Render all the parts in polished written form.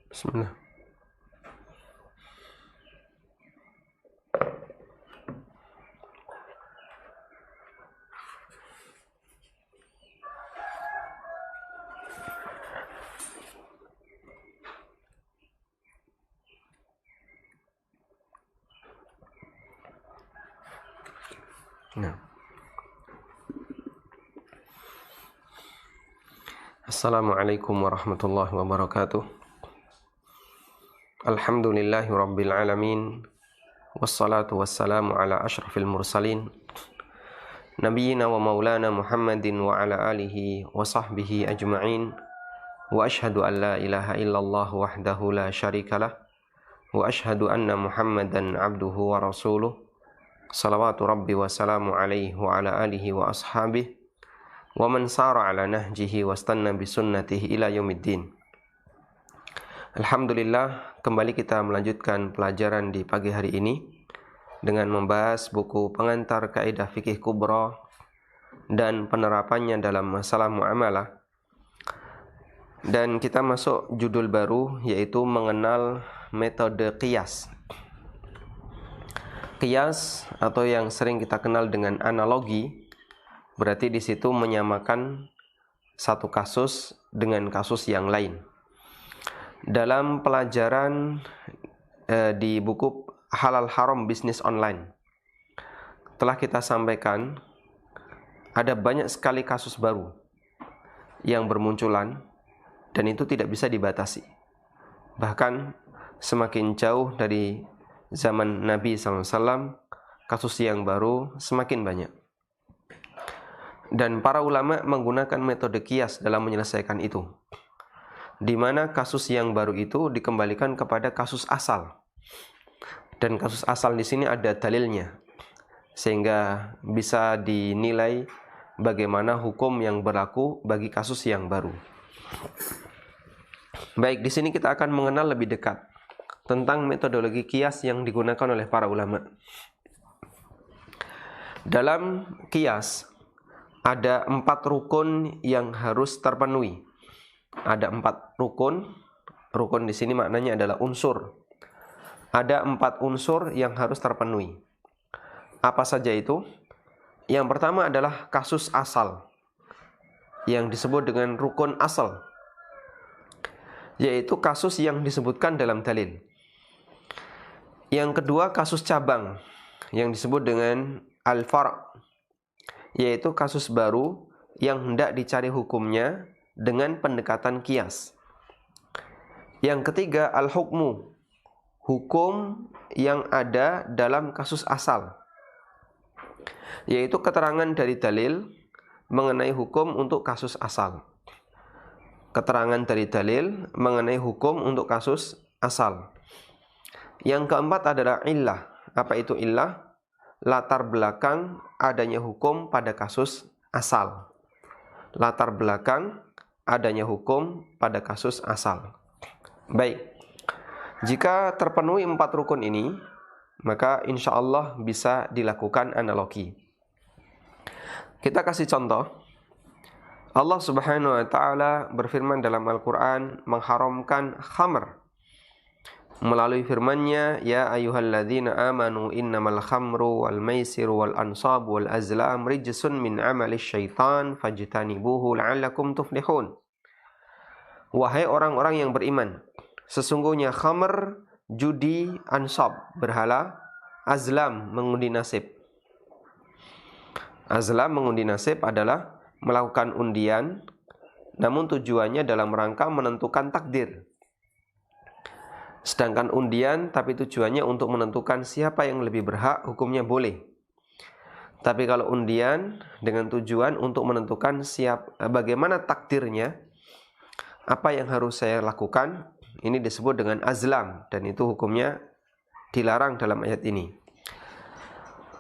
Bismillah. Nah. Assalamualaikum warahmatullahi wabarakatuh. Alhamdulillahi rabbil alamin. Wassalatu wassalamu ala ashrafil mursalin. Nabiyyina wa maulana Muhammadin wa ala alihi wa sahbihi ajma'in. Wa ashhadu an la ilaha illallah wahdahu la syarikalah. Wa ashhadu anna Muhammadan abduhu wa rasuluh. Salawatu rabbi wa salamu alaihi wa ala alihi wa ashabihi wa man sara ala nahjihi wa stanna bisunnatihi ila yaumiddin. Alhamdulillah, kembali kita melanjutkan pelajaran di pagi hari ini dengan membahas buku pengantar kaidah fikih kubra dan penerapannya dalam masalah muamalah. Dan kita masuk judul baru, yaitu mengenal metode qiyas. Qiyas atau yang sering kita kenal dengan analogi, berarti di situ menyamakan satu kasus dengan kasus yang lain. Dalam pelajaran di buku Halal Haram Bisnis Online telah kita sampaikan ada banyak sekali kasus baru yang bermunculan dan itu tidak bisa dibatasi. Bahkan semakin jauh dari zaman Nabi SAW, kasus yang baru semakin banyak. Dan para ulama menggunakan metode qiyas dalam menyelesaikan itu, di mana kasus yang baru itu dikembalikan kepada kasus asal. Dan kasus asal di sini ada dalilnya, sehingga bisa dinilai bagaimana hukum yang berlaku bagi kasus yang baru. Baik, di sini kita akan mengenal lebih dekat tentang metodologi qiyas yang digunakan oleh para ulama. Dalam qiyas ada 4 rukun yang harus terpenuhi. Ada 4 rukun. Rukun di sini maknanya adalah unsur. Ada 4 unsur yang harus terpenuhi. Apa saja itu? Yang pertama adalah kasus asal, yang disebut dengan rukun asal, yaitu kasus yang disebutkan dalam dalil. Yang kedua kasus cabang, yang disebut dengan al-far', yaitu kasus baru yang hendak dicari hukumnya dengan pendekatan qiyas. Yang ketiga al-hukmu, hukum yang ada dalam kasus asal, yaitu keterangan dari dalil mengenai hukum untuk kasus asal. Keterangan dari dalil mengenai hukum untuk kasus asal. Yang keempat adalah illah. Apa itu illah? Latar belakang adanya hukum pada kasus asal. Latar belakang adanya hukum pada kasus asal. Baik, jika terpenuhi 4 rukun ini, maka insya Allah bisa dilakukan analogi. Kita kasih contoh. Allah Subhanahu wa ta'ala berfirman dalam Al-Quran mengharamkan khamr. Melalui firman-Nya, ya ayyuhalladzina amanu innamal khamru wal maisiru wal ansabu wal azlam rijsun min amalis syaitan fajtanibuhu la'allakum tuflihun. Wahai orang-orang yang beriman, sesungguhnya khamr, judi, ansab, berhala, azlam, mengundi nasib. Azlam, mengundi nasib adalah melakukan undian, namun tujuannya dalam rangka menentukan takdir. Sedangkan undian tapi tujuannya untuk menentukan siapa yang lebih berhak, hukumnya boleh. Tapi kalau undian dengan tujuan untuk menentukan bagaimana takdirnya, apa yang harus saya lakukan, ini disebut dengan azlam, dan itu hukumnya dilarang dalam ayat ini.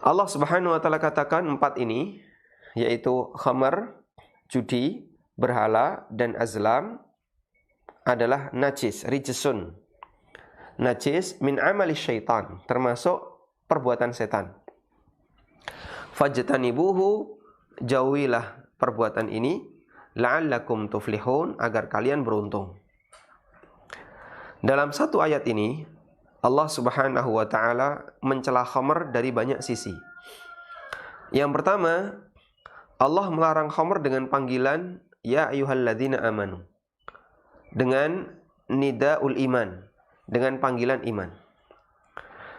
Allah Subhanahu wa ta'ala katakan 4 ini, yaitu khamar, judi, berhala, dan azlam adalah najis, rijsun. Najis min amali syaitan, termasuk perbuatan setan. Fajtanibuhu, jauhilah perbuatan ini, la'allakum tuflihun, agar kalian beruntung. Dalam satu ayat ini Allah Subhanahu wa taala mencela khamr dari banyak sisi. Yang pertama, Allah melarang khamr dengan panggilan ya ayyuhalladzina amanu. Dengan nidaul iman, dengan panggilan iman.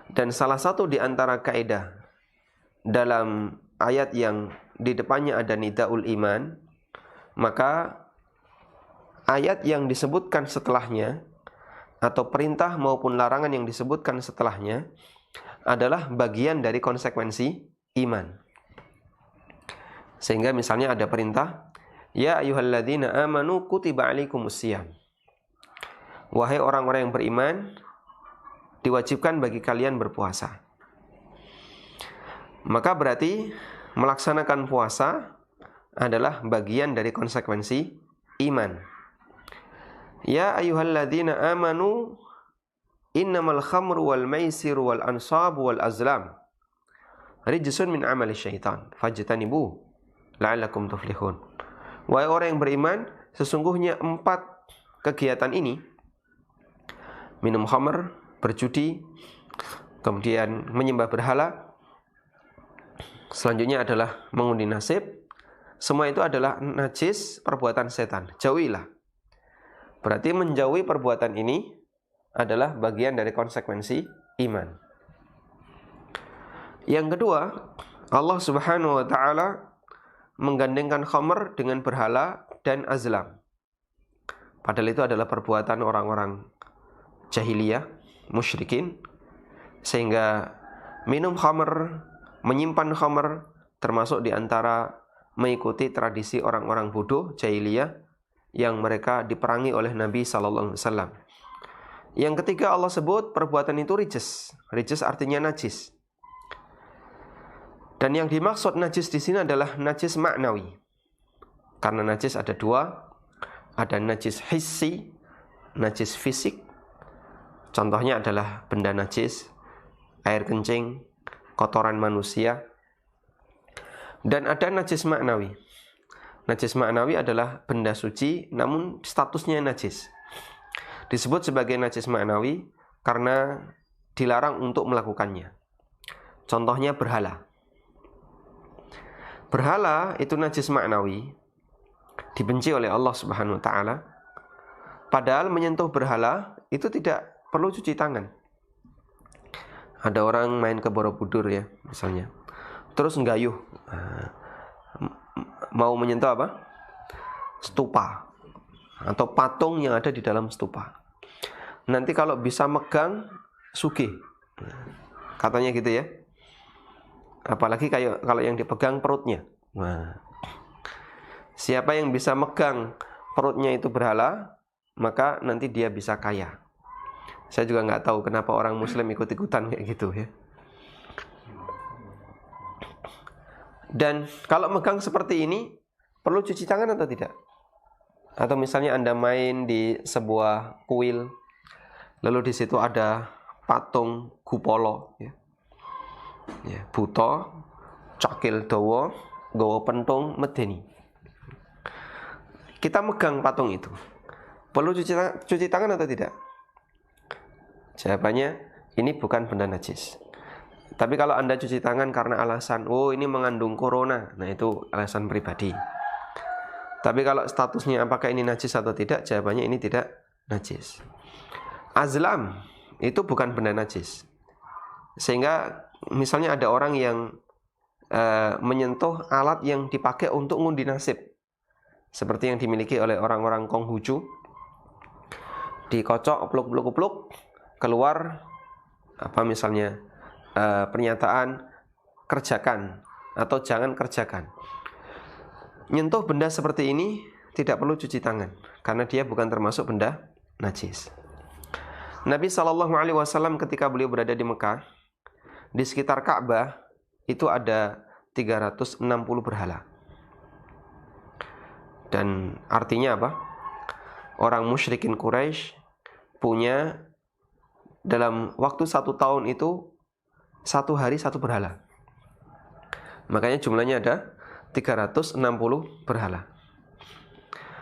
Dan salah satu di antara kaidah dalam ayat yang di depannya ada nidaul iman, maka ayat yang disebutkan setelahnya atau perintah maupun larangan yang disebutkan setelahnya adalah bagian dari konsekuensi iman. Sehingga misalnya ada perintah, ya ayyuhalladzina amanu kutiba alaikumusiyam. Wahai orang-orang yang beriman, diwajibkan bagi kalian berpuasa. Maka berarti melaksanakan puasa adalah bagian dari konsekuensi iman. Ya ayyuhalladzina amanu innamal khamru wal maisiru wal ansabu wal azlam rijsun min amali syaitan fajtanibu la'allakum tuflihun. Wahai orang yang beriman, sesungguhnya 4 kegiatan ini, minum khamr, berjudi, kemudian menyembah berhala, selanjutnya adalah mengundi nasib, semua itu adalah najis, perbuatan setan. Jauhilah. Berarti menjauhi perbuatan ini adalah bagian dari konsekuensi iman. Yang kedua, Allah Subhanahu wa taala menggandengkan khamr dengan berhala dan azlam. Padahal itu adalah perbuatan orang-orang jahiliyah, musyrikin, sehingga minum khamr, menyimpan khamr termasuk di antara mengikuti tradisi orang-orang bodoh jahiliyah yang mereka diperangi oleh Nabi sallallahu alaihi wasallam. Yang ketiga, Allah sebut perbuatan itu rijs. Rijs artinya najis. Dan yang dimaksud najis di sini adalah najis maknawi. Karena najis ada 2, ada najis hissi, najis fisik. Contohnya adalah benda najis, air kencing, kotoran manusia. Dan ada najis maknawi. Najis maknawi adalah benda suci namun statusnya najis. Disebut sebagai najis maknawi karena dilarang untuk melakukannya. Contohnya berhala. Berhala itu najis maknawi, dibenci oleh Allah Subhanahu wa taala. Padahal menyentuh berhala itu tidak perlu cuci tangan. Ada orang main ke Borobudur ya, misalnya. Terus nggayuh. Mau menyentuh apa? Stupa atau patung yang ada di dalam stupa. Nanti kalau bisa megang sugih. Katanya gitu ya. Apalagi kalau yang dipegang perutnya. Nah, siapa yang bisa megang perutnya itu berhala, maka nanti dia bisa kaya. Saya juga nggak tahu kenapa orang Muslim ikut-ikutan kayak gitu ya. Dan kalau megang seperti ini, perlu cuci tangan atau tidak? Atau misalnya Anda main di sebuah kuil, lalu di situ ada patung Gupolo, ya. Buto, cakil dawa, gawa pentung medeni. Kita megang patung itu, perlu cuci tangan atau tidak? Jawabannya, ini bukan benda najis. Tapi kalau Anda cuci tangan karena alasan, oh ini mengandung corona, nah itu alasan pribadi. Tapi kalau statusnya apakah ini najis atau tidak, jawabannya ini tidak najis. Azlam itu bukan benda najis. Sehingga misalnya ada orang yang menyentuh alat yang dipakai untuk ngundi nasib, seperti yang dimiliki oleh orang-orang Konghucu. Dikocok, pluk, keluar apa misalnya pernyataan kerjakan atau jangan kerjakan. Nyentuh benda seperti ini tidak perlu cuci tangan karena dia bukan termasuk benda najis. Nabi SAW ketika beliau berada di Mekah, di sekitar Ka'bah itu ada 360 berhala. Dan artinya apa? Orang musyrikin Quraisy punya dalam waktu 1 tahun itu 1 hari 1 berhala. Makanya jumlahnya ada 360 berhala.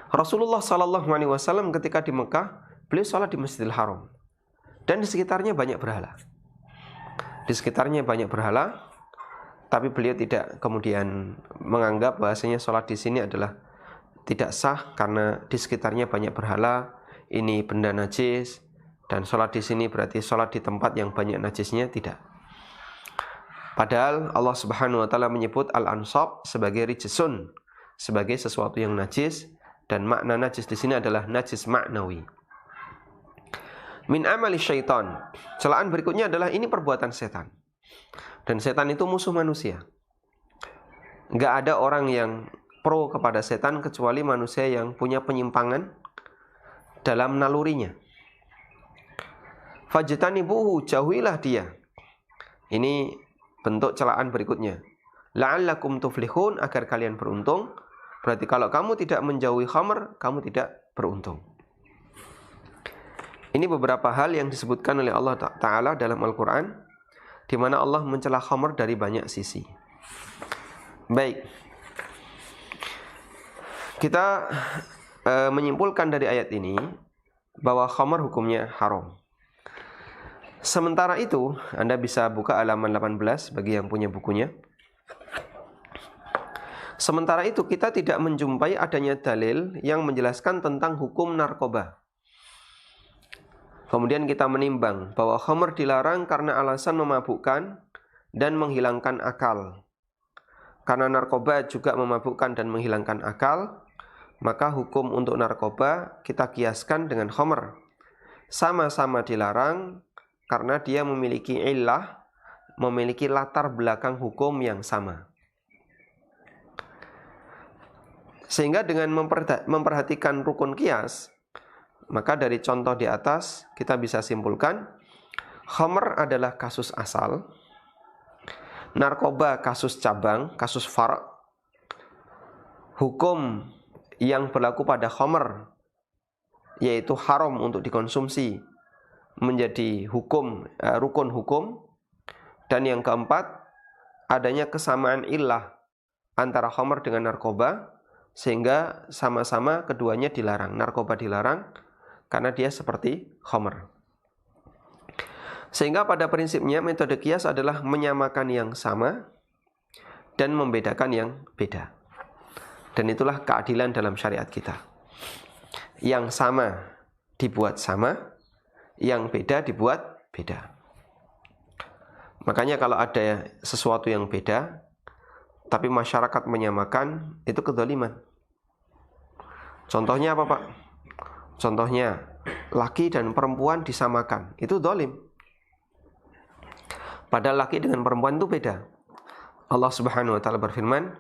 Rasulullah SAW ketika di Mekah beliau sholat di Masjidil Haram. Dan di sekitarnya banyak berhala. Di sekitarnya banyak berhala, tapi beliau tidak kemudian menganggap bahasanya sholat di sini adalah tidak sah karena di sekitarnya banyak berhala, ini benda najis, dan sholat di sini berarti sholat di tempat yang banyak najisnya. Tidak. Padahal Allah Subhanahu wa taala menyebut al-ansab sebagai rijsun, sebagai sesuatu yang najis, dan makna najis di sini adalah najis maknawi. Min amali syaitan. Celaan berikutnya adalah ini perbuatan setan. Dan setan itu musuh manusia. Enggak ada orang yang pro kepada setan kecuali manusia yang punya penyimpangan dalam nalurinya. Fajtanibuhu, jauhilah dia. Ini bentuk celaan berikutnya. La'allakum tuflihun, agar kalian beruntung. Berarti kalau kamu tidak menjauhi khamr, kamu tidak beruntung. Ini beberapa hal yang disebutkan oleh Allah Ta'ala dalam Al-Quran, di mana Allah mencela khamr dari banyak sisi. Baik, kita menyimpulkan dari ayat ini bahwa khamr hukumnya haram. Sementara itu, Anda bisa buka halaman 18 bagi yang punya bukunya. Sementara itu, kita tidak menjumpai adanya dalil yang menjelaskan tentang hukum narkoba. Kemudian kita menimbang bahwa khamr dilarang karena alasan memabukkan dan menghilangkan akal. Karena narkoba juga memabukkan dan menghilangkan akal, maka hukum untuk narkoba kita kiaskan dengan khamr. Sama-sama dilarang karena dia memiliki illah, memiliki latar belakang hukum yang sama. Sehingga dengan memperhatikan rukun kias, maka dari contoh di atas kita bisa simpulkan khamr adalah kasus asal, narkoba kasus cabang, kasus far'. Hukum yang berlaku pada khamr, yaitu haram untuk dikonsumsi, menjadi hukum rukun hukum. Dan yang keempat, adanya kesamaan illah antara khamr dengan narkoba, sehingga sama-sama keduanya dilarang. Narkoba dilarang karena dia seperti khamr. Sehingga pada prinsipnya metode qiyas adalah menyamakan yang sama dan membedakan yang beda. Dan itulah keadilan dalam syariat kita. Yang sama dibuat sama, yang beda dibuat beda. Makanya kalau ada sesuatu yang beda, tapi masyarakat menyamakan, itu kedzaliman. Contohnya apa, Pak? Contohnya, laki dan perempuan disamakan, itu zalim. Padahal laki dengan perempuan itu beda. Allah Subhanahu wa taala berfirman,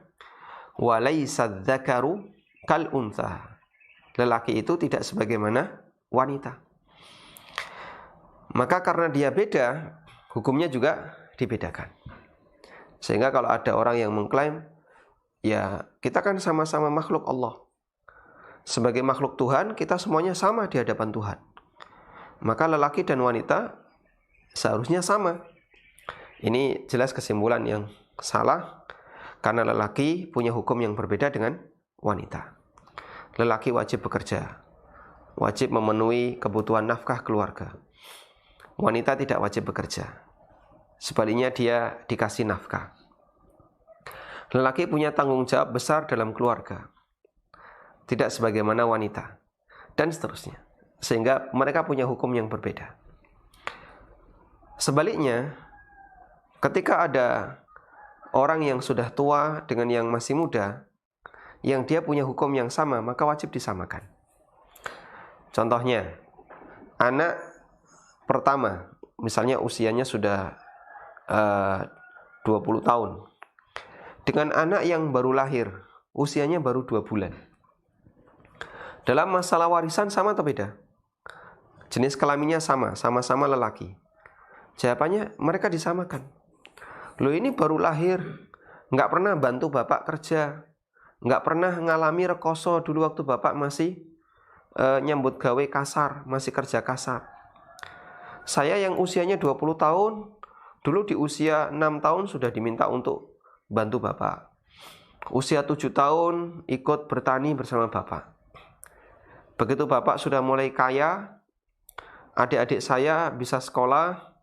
"Wa laisa dzakaru kal untha." Lelaki itu tidak sebagaimana wanita. Maka karena dia beda, hukumnya juga dibedakan. Sehingga kalau ada orang yang mengklaim, ya kita kan sama-sama makhluk Allah. Sebagai makhluk Tuhan, kita semuanya sama di hadapan Tuhan. Maka lelaki dan wanita seharusnya sama. Ini jelas kesimpulan yang salah, karena lelaki punya hukum yang berbeda dengan wanita. Lelaki wajib bekerja, wajib memenuhi kebutuhan nafkah keluarga. Wanita tidak wajib bekerja, sebaliknya dia dikasih nafkah. Lelaki punya tanggung jawab besar dalam keluarga, tidak sebagaimana wanita, dan seterusnya. Sehingga mereka punya hukum yang berbeda. Sebaliknya, ketika ada orang yang sudah tua dengan yang masih muda, yang dia punya hukum yang sama, maka wajib disamakan. Contohnya, anak pertama, misalnya usianya sudah 20 tahun, dengan anak yang baru lahir, usianya baru 2 bulan. Dalam masalah warisan sama atau beda? Jenis kelaminnya sama, sama-sama lelaki. Jawabannya mereka disamakan. Loh, ini baru lahir, nggak pernah bantu bapak kerja, nggak pernah ngalami rekoso dulu waktu bapak masih nyambut gawe kasar, masih kerja kasar. Saya yang usianya 20 tahun, dulu di usia 6 tahun sudah diminta untuk bantu bapak. Usia 7 tahun ikut bertani bersama bapak. Begitu bapak sudah mulai kaya, adik-adik saya bisa sekolah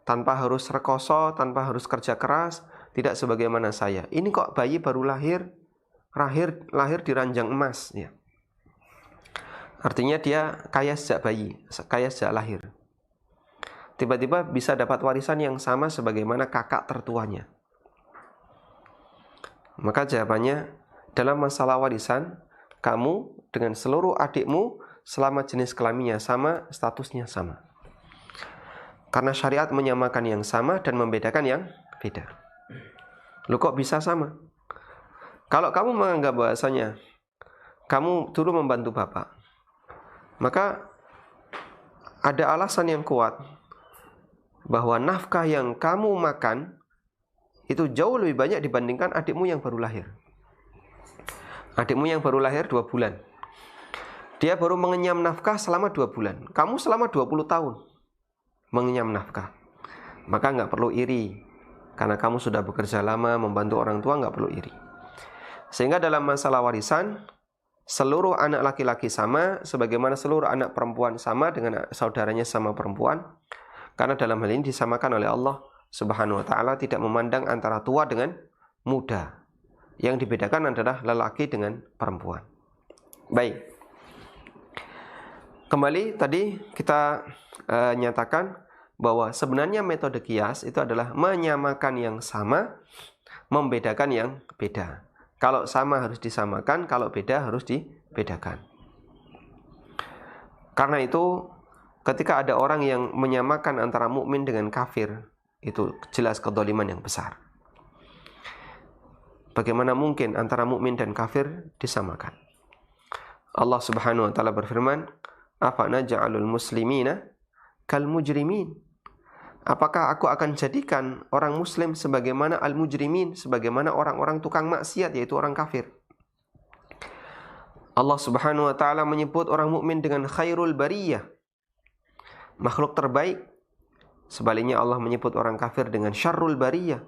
tanpa harus rekoso, tanpa harus kerja keras, tidak sebagaimana saya. Ini kok bayi baru lahir di ranjang emas, ya. Artinya dia kaya sejak bayi, kaya sejak lahir. Tiba-tiba bisa dapat warisan yang sama sebagaimana kakak tertuanya. Maka jawabannya, dalam masalah warisan, kamu dengan seluruh adikmu selama jenis kelaminnya sama, statusnya sama. Karena syariat menyamakan yang sama dan membedakan yang beda. Lu kok bisa sama? Kalau kamu menganggap bahasanya kamu dulu membantu bapak, maka ada alasan yang kuat bahwa nafkah yang kamu makan itu jauh lebih banyak dibandingkan adikmu yang baru lahir. Adikmu yang baru lahir 2 bulan. Dia baru mengenyam nafkah selama 2 bulan. Kamu selama 20 tahun mengenyam nafkah. Maka nggak perlu iri. Karena kamu sudah bekerja lama membantu orang tua, nggak perlu iri. Sehingga dalam masalah warisan, seluruh anak laki-laki sama, sebagaimana seluruh anak perempuan sama dengan saudaranya sama perempuan. Karena dalam hal ini disamakan oleh Allah Subhanahu wa ta'ala, tidak memandang antara tua dengan muda. Yang dibedakan adalah lelaki dengan perempuan. Baik. Kembali tadi kita nyatakan bahwa sebenarnya metode qiyas itu adalah menyamakan yang sama, membedakan yang beda. Kalau sama harus disamakan, kalau beda harus dibedakan. Karena itu, ketika ada orang yang menyamakan antara mukmin dengan kafir, itu jelas kedzaliman yang besar. Bagaimana mungkin antara mukmin dan kafir disamakan? Allah Subhanahu wa taala berfirman, "Afa naj'alul muslimina kal mujrimin?" Apakah aku akan jadikan orang muslim sebagaimana al-mujrimin, sebagaimana orang-orang tukang maksiat, yaitu orang kafir? Allah Subhanahu wa taala menyebut orang mukmin dengan khairul bariyah, makhluk terbaik. Sebaliknya Allah menyebut orang kafir dengan syarrul bariyah,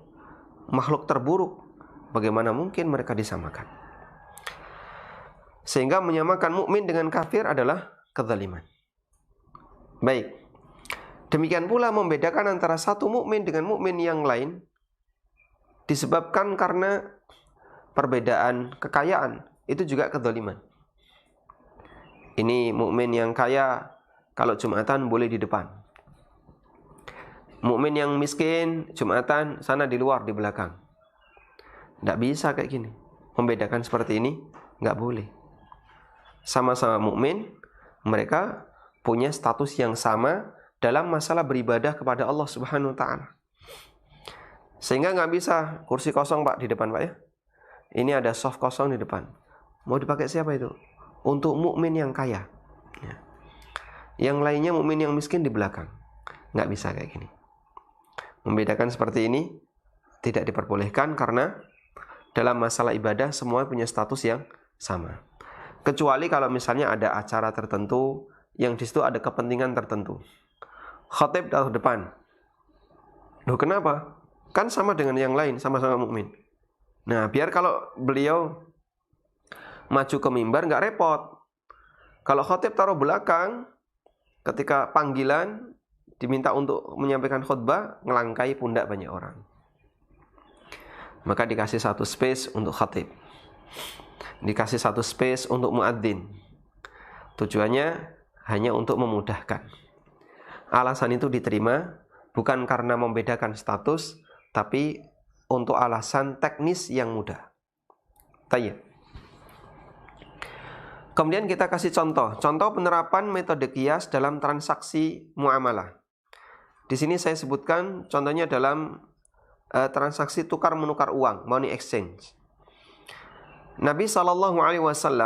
makhluk terburuk. Bagaimana mungkin mereka disamakan? Sehingga menyamakan mukmin dengan kafir adalah kezaliman. Baik. Demikian pula membedakan antara satu mukmin dengan mukmin yang lain disebabkan karena perbedaan kekayaan, itu juga kezaliman. Ini mukmin yang kaya kalau Jumatan boleh di depan. Mukmin yang miskin Jumatan sana di luar, di belakang. Tidak bisa kayak gini. Membedakan seperti ini nggak boleh. Sama-sama mukmin, mereka punya status yang sama dalam masalah beribadah kepada Allah Subhanahu wa ta'ala. Sehingga nggak bisa kursi kosong Pak di depan Pak ya. Ini ada soft kosong di depan. Mau dipakai siapa itu? Untuk mukmin yang kaya. Ya. Yang lainnya mukmin yang miskin di belakang. Nggak bisa kayak gini. Membedakan seperti ini tidak diperbolehkan karena dalam masalah ibadah semua punya status yang sama. Kecuali kalau misalnya ada acara tertentu yang di situ ada kepentingan tertentu. Khatib taruh depan. Loh kenapa? Kan sama dengan yang lain, sama-sama mukmin. Nah, biar kalau beliau maju ke mimbar nggak repot. Kalau khatib taruh belakang, ketika panggilan diminta untuk menyampaikan khutbah, ngelangkai pundak banyak orang. Maka dikasih satu space untuk khatib. Dikasih satu space untuk muadzin. Tujuannya hanya untuk memudahkan. Alasan itu diterima bukan karena membedakan status, tapi untuk alasan teknis yang mudah. Tayyib. Kemudian kita kasih contoh penerapan metode qiyas dalam transaksi muamalah. Di sini saya sebutkan contohnya dalam transaksi tukar menukar uang, money exchange. Nabi SAW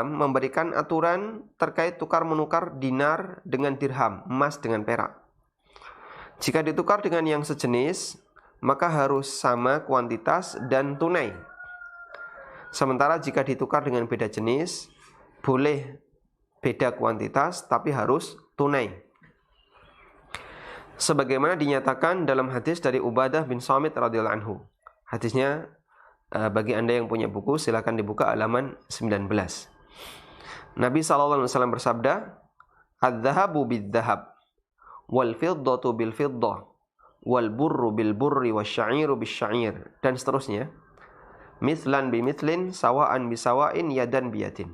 memberikan aturan terkait tukar menukar dinar dengan dirham, emas dengan perak. Jika ditukar dengan yang sejenis, maka harus sama kuantitas dan tunai. Sementara jika ditukar dengan beda jenis, boleh beda kuantitas tapi harus tunai. Sebagaimana dinyatakan dalam hadis dari Ubadah bin Samit radhiyallahu anhu. Hadisnya bagi Anda yang punya buku silakan dibuka halaman 19. Nabi SAW bersabda, "Adz-dzahabu bidz-dzahab wal fiddatu bil fiddah, wal burru bil burri wasyairu bis syair, dan seterusnya. Mithlan bi mithlin, sawaan bi sawain, yadan bi yadin.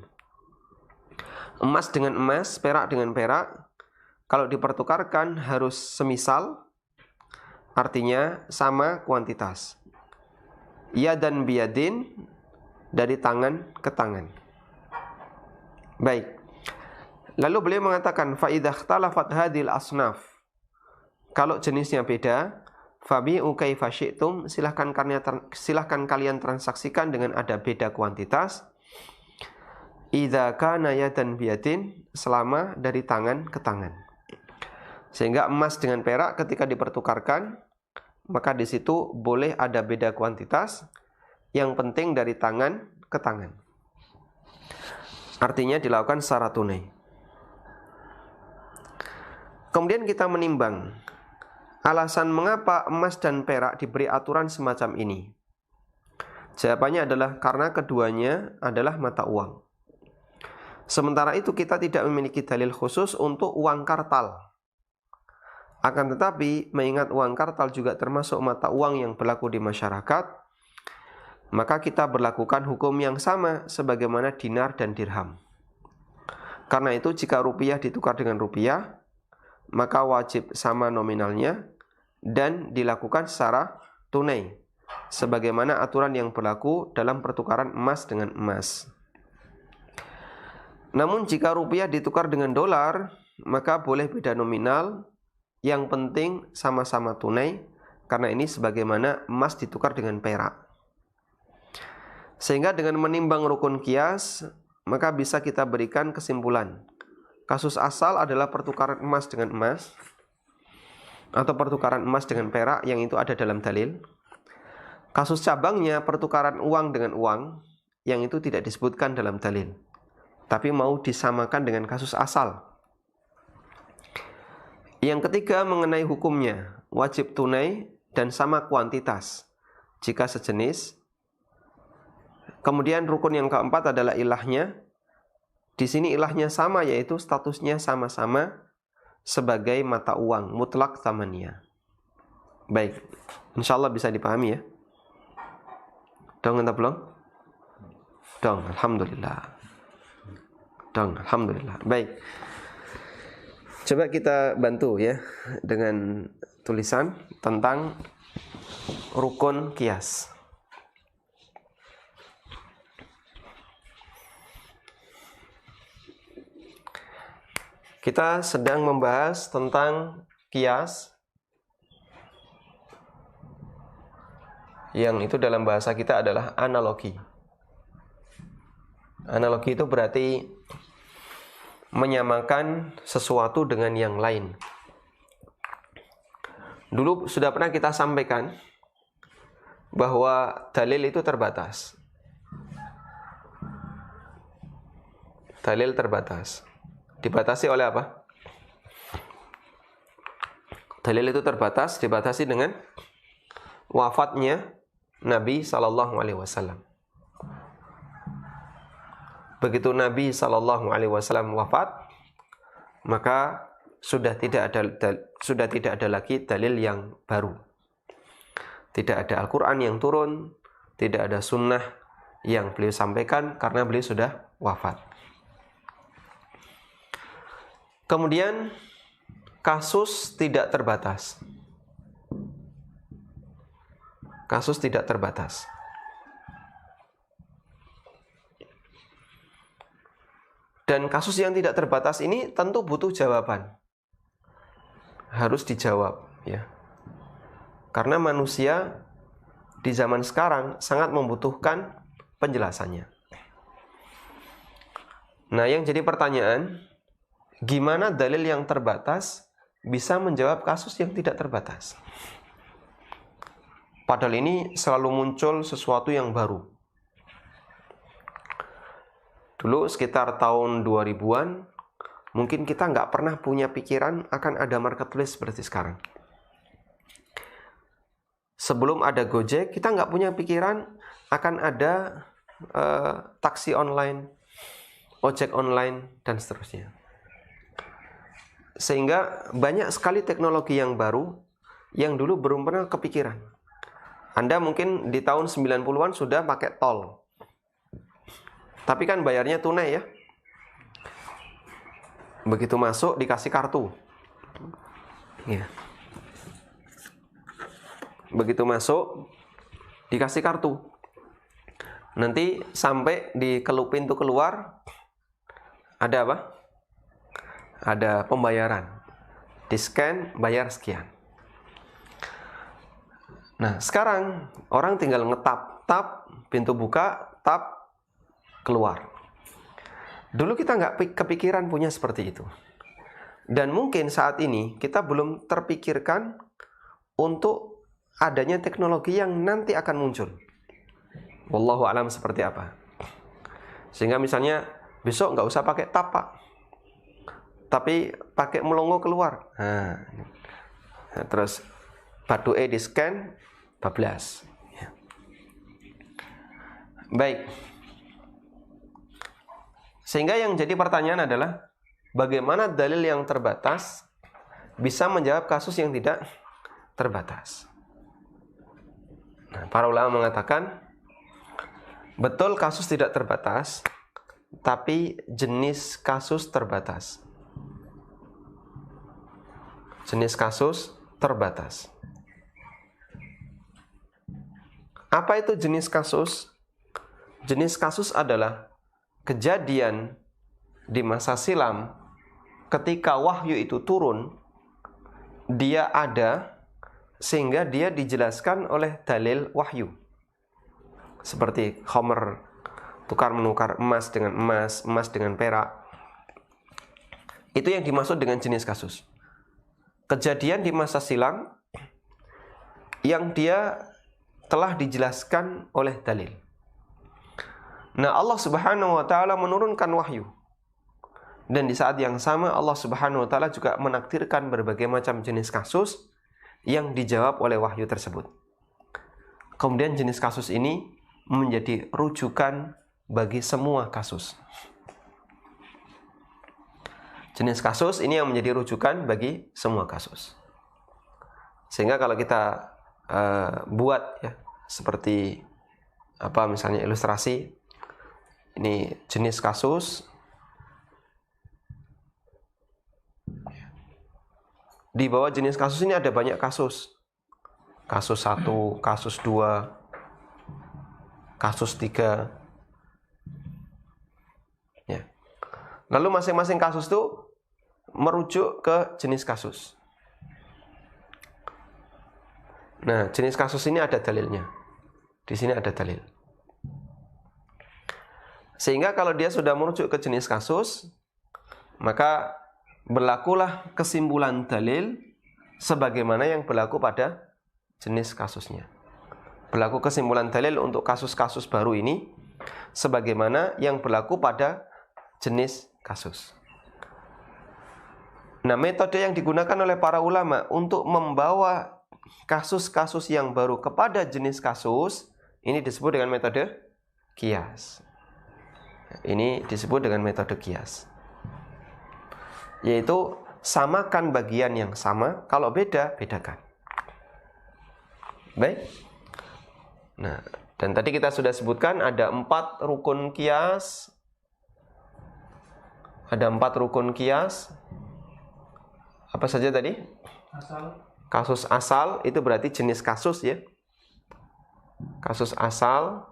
Emas dengan emas, perak dengan perak, kalau dipertukarkan harus semisal, artinya sama kuantitas. Yadan bi yadin, dari tangan ke tangan. Baik. Lalu beliau mengatakan fa idza ikhtalafat hadhil asnaf. Kalau jenisnya beda, fabi'u kaifa syi'tum, silahkan kalian transaksikan dengan ada beda kuantitas. Idza kana yadan biyadin, selama dari tangan ke tangan. Sehingga emas dengan perak ketika dipertukarkan, maka di situ boleh ada beda kuantitas, yang penting dari tangan ke tangan. Artinya dilakukan secara tunai. Kemudian kita menimbang alasan mengapa emas dan perak diberi aturan semacam ini. Jawabannya adalah karena keduanya adalah mata uang. Sementara itu kita tidak memiliki dalil khusus untuk uang kartal. Akan tetapi mengingat uang kartal juga termasuk mata uang yang berlaku di masyarakat, maka kita berlakukan hukum yang sama sebagaimana dinar dan dirham. Karena itu jika rupiah ditukar dengan rupiah, maka wajib sama nominalnya dan dilakukan secara tunai, sebagaimana aturan yang berlaku dalam pertukaran emas dengan emas. Namun jika rupiah ditukar dengan dolar, maka boleh beda nominal, yang penting sama-sama tunai, karena ini sebagaimana emas ditukar dengan perak. Sehingga dengan menimbang rukun kias, maka bisa kita berikan kesimpulan. Kasus asal adalah pertukaran emas dengan emas, atau pertukaran emas dengan perak, yang itu ada dalam dalil. Kasus cabangnya pertukaran uang dengan uang, yang itu tidak disebutkan dalam dalil, tapi mau disamakan dengan kasus asal. Yang ketiga mengenai hukumnya, wajib tunai dan sama kuantitas jika sejenis. Kemudian rukun yang keempat adalah ilahnya. Di sini ilahnya sama, yaitu statusnya sama-sama sebagai mata uang, mutlak tsamaniyah. Baik, insyaallah bisa dipahami ya. Dong entah belum? Dong, alhamdulillah. Dong, alhamdulillah. Baik. Coba kita bantu ya dengan tulisan tentang rukun kias. Kita sedang membahas tentang kias, yang itu dalam bahasa kita adalah analogi. Analogi itu berarti menyamakan sesuatu dengan yang lain. Dulu sudah pernah kita sampaikan bahwa dalil itu terbatas. Dalil terbatas. Dibatasi oleh apa? Dalil itu terbatas, dibatasi dengan wafatnya Nabi SAW. Begitu Nabi SAW wafat, maka sudah tidak ada lagi dalil yang baru. Tidak ada Al-Quran yang turun, tidak ada sunnah yang beliau sampaikan karena beliau sudah wafat. Kemudian kasus tidak terbatas. Kasus tidak terbatas. Dan kasus yang tidak terbatas ini tentu butuh jawaban. Harus dijawab ya. Karena manusia di zaman sekarang sangat membutuhkan penjelasannya. Nah, yang jadi pertanyaan, gimana dalil yang terbatas bisa menjawab kasus yang tidak terbatas? Padahal ini selalu muncul sesuatu yang baru. Dulu sekitar tahun 2000-an, mungkin kita nggak pernah punya pikiran akan ada marketplace seperti sekarang. Sebelum ada Gojek, kita nggak punya pikiran akan ada taksi online, ojek online, dan seterusnya. Sehingga banyak sekali teknologi yang baru yang dulu belum pernah kepikiran. Anda mungkin di tahun 90-an sudah pakai tol. Tapi kan bayarnya tunai ya. Begitu masuk dikasih kartu. Ya. Begitu masuk dikasih kartu. Nanti sampai di pintu keluar ada apa? Ada pembayaran. Di-scan, bayar sekian. Nah, sekarang orang tinggal ngetap, tap, pintu buka, tap, keluar. Dulu kita nggak kepikiran punya seperti itu. Dan mungkin saat ini kita belum terpikirkan untuk adanya teknologi yang nanti akan muncul. Wallahu a'lam seperti apa. Sehingga misalnya besok nggak usah pakai tap, Pak. Tapi pakai melongo keluar. Nah, terus baduke di scan, bablas. Ya. Baik. Sehingga yang jadi pertanyaan adalah bagaimana dalil yang terbatas bisa menjawab kasus yang tidak terbatas. Nah, para ulama mengatakan betul kasus tidak terbatas, tapi jenis kasus terbatas. Jenis kasus terbatas. Apa itu jenis kasus? Jenis kasus adalah kejadian di masa silam ketika wahyu itu turun, dia ada sehingga dia dijelaskan oleh dalil wahyu. Seperti Homer tukar menukar emas dengan emas, emas dengan perak. Itu yang dimaksud dengan jenis kasus. Kejadian di masa silam yang dia telah dijelaskan oleh dalil. Nah, Allah Subhanahu wa taala menurunkan wahyu. Dan di saat yang sama Allah Subhanahu wa taala juga menakdirkan berbagai macam jenis kasus yang dijawab oleh wahyu tersebut. Kemudian jenis kasus ini menjadi rujukan bagi semua kasus. Jenis kasus ini yang menjadi rujukan bagi semua kasus. Sehingga kalau kita buat ya seperti apa misalnya ilustrasi, ini jenis kasus. Di bawah jenis kasus ini ada banyak kasus. Kasus 1, kasus 2, kasus 3. Ya. Lalu masing-masing kasus itu merujuk ke jenis kasus. Nah, jenis kasus ini ada dalilnya. Di sini ada dalil. Sehingga kalau dia sudah merujuk ke jenis kasus, maka berlakulah kesimpulan dalil sebagaimana yang berlaku pada jenis kasusnya. Berlaku kesimpulan dalil untuk kasus-kasus baru ini sebagaimana yang berlaku pada jenis kasus. Nah, metode yang digunakan oleh para ulama untuk membawa kasus-kasus yang baru kepada jenis kasus ini disebut dengan metode qiyas. Ini disebut dengan metode qiyas. Yaitu samakan bagian yang sama, kalau beda, bedakan. Baik. Nah, dan tadi kita sudah sebutkan ada 4 rukun qiyas. Ada 4 rukun qiyas. Apa saja tadi? Asal. Kasus asal itu berarti jenis kasus ya. Kasus asal.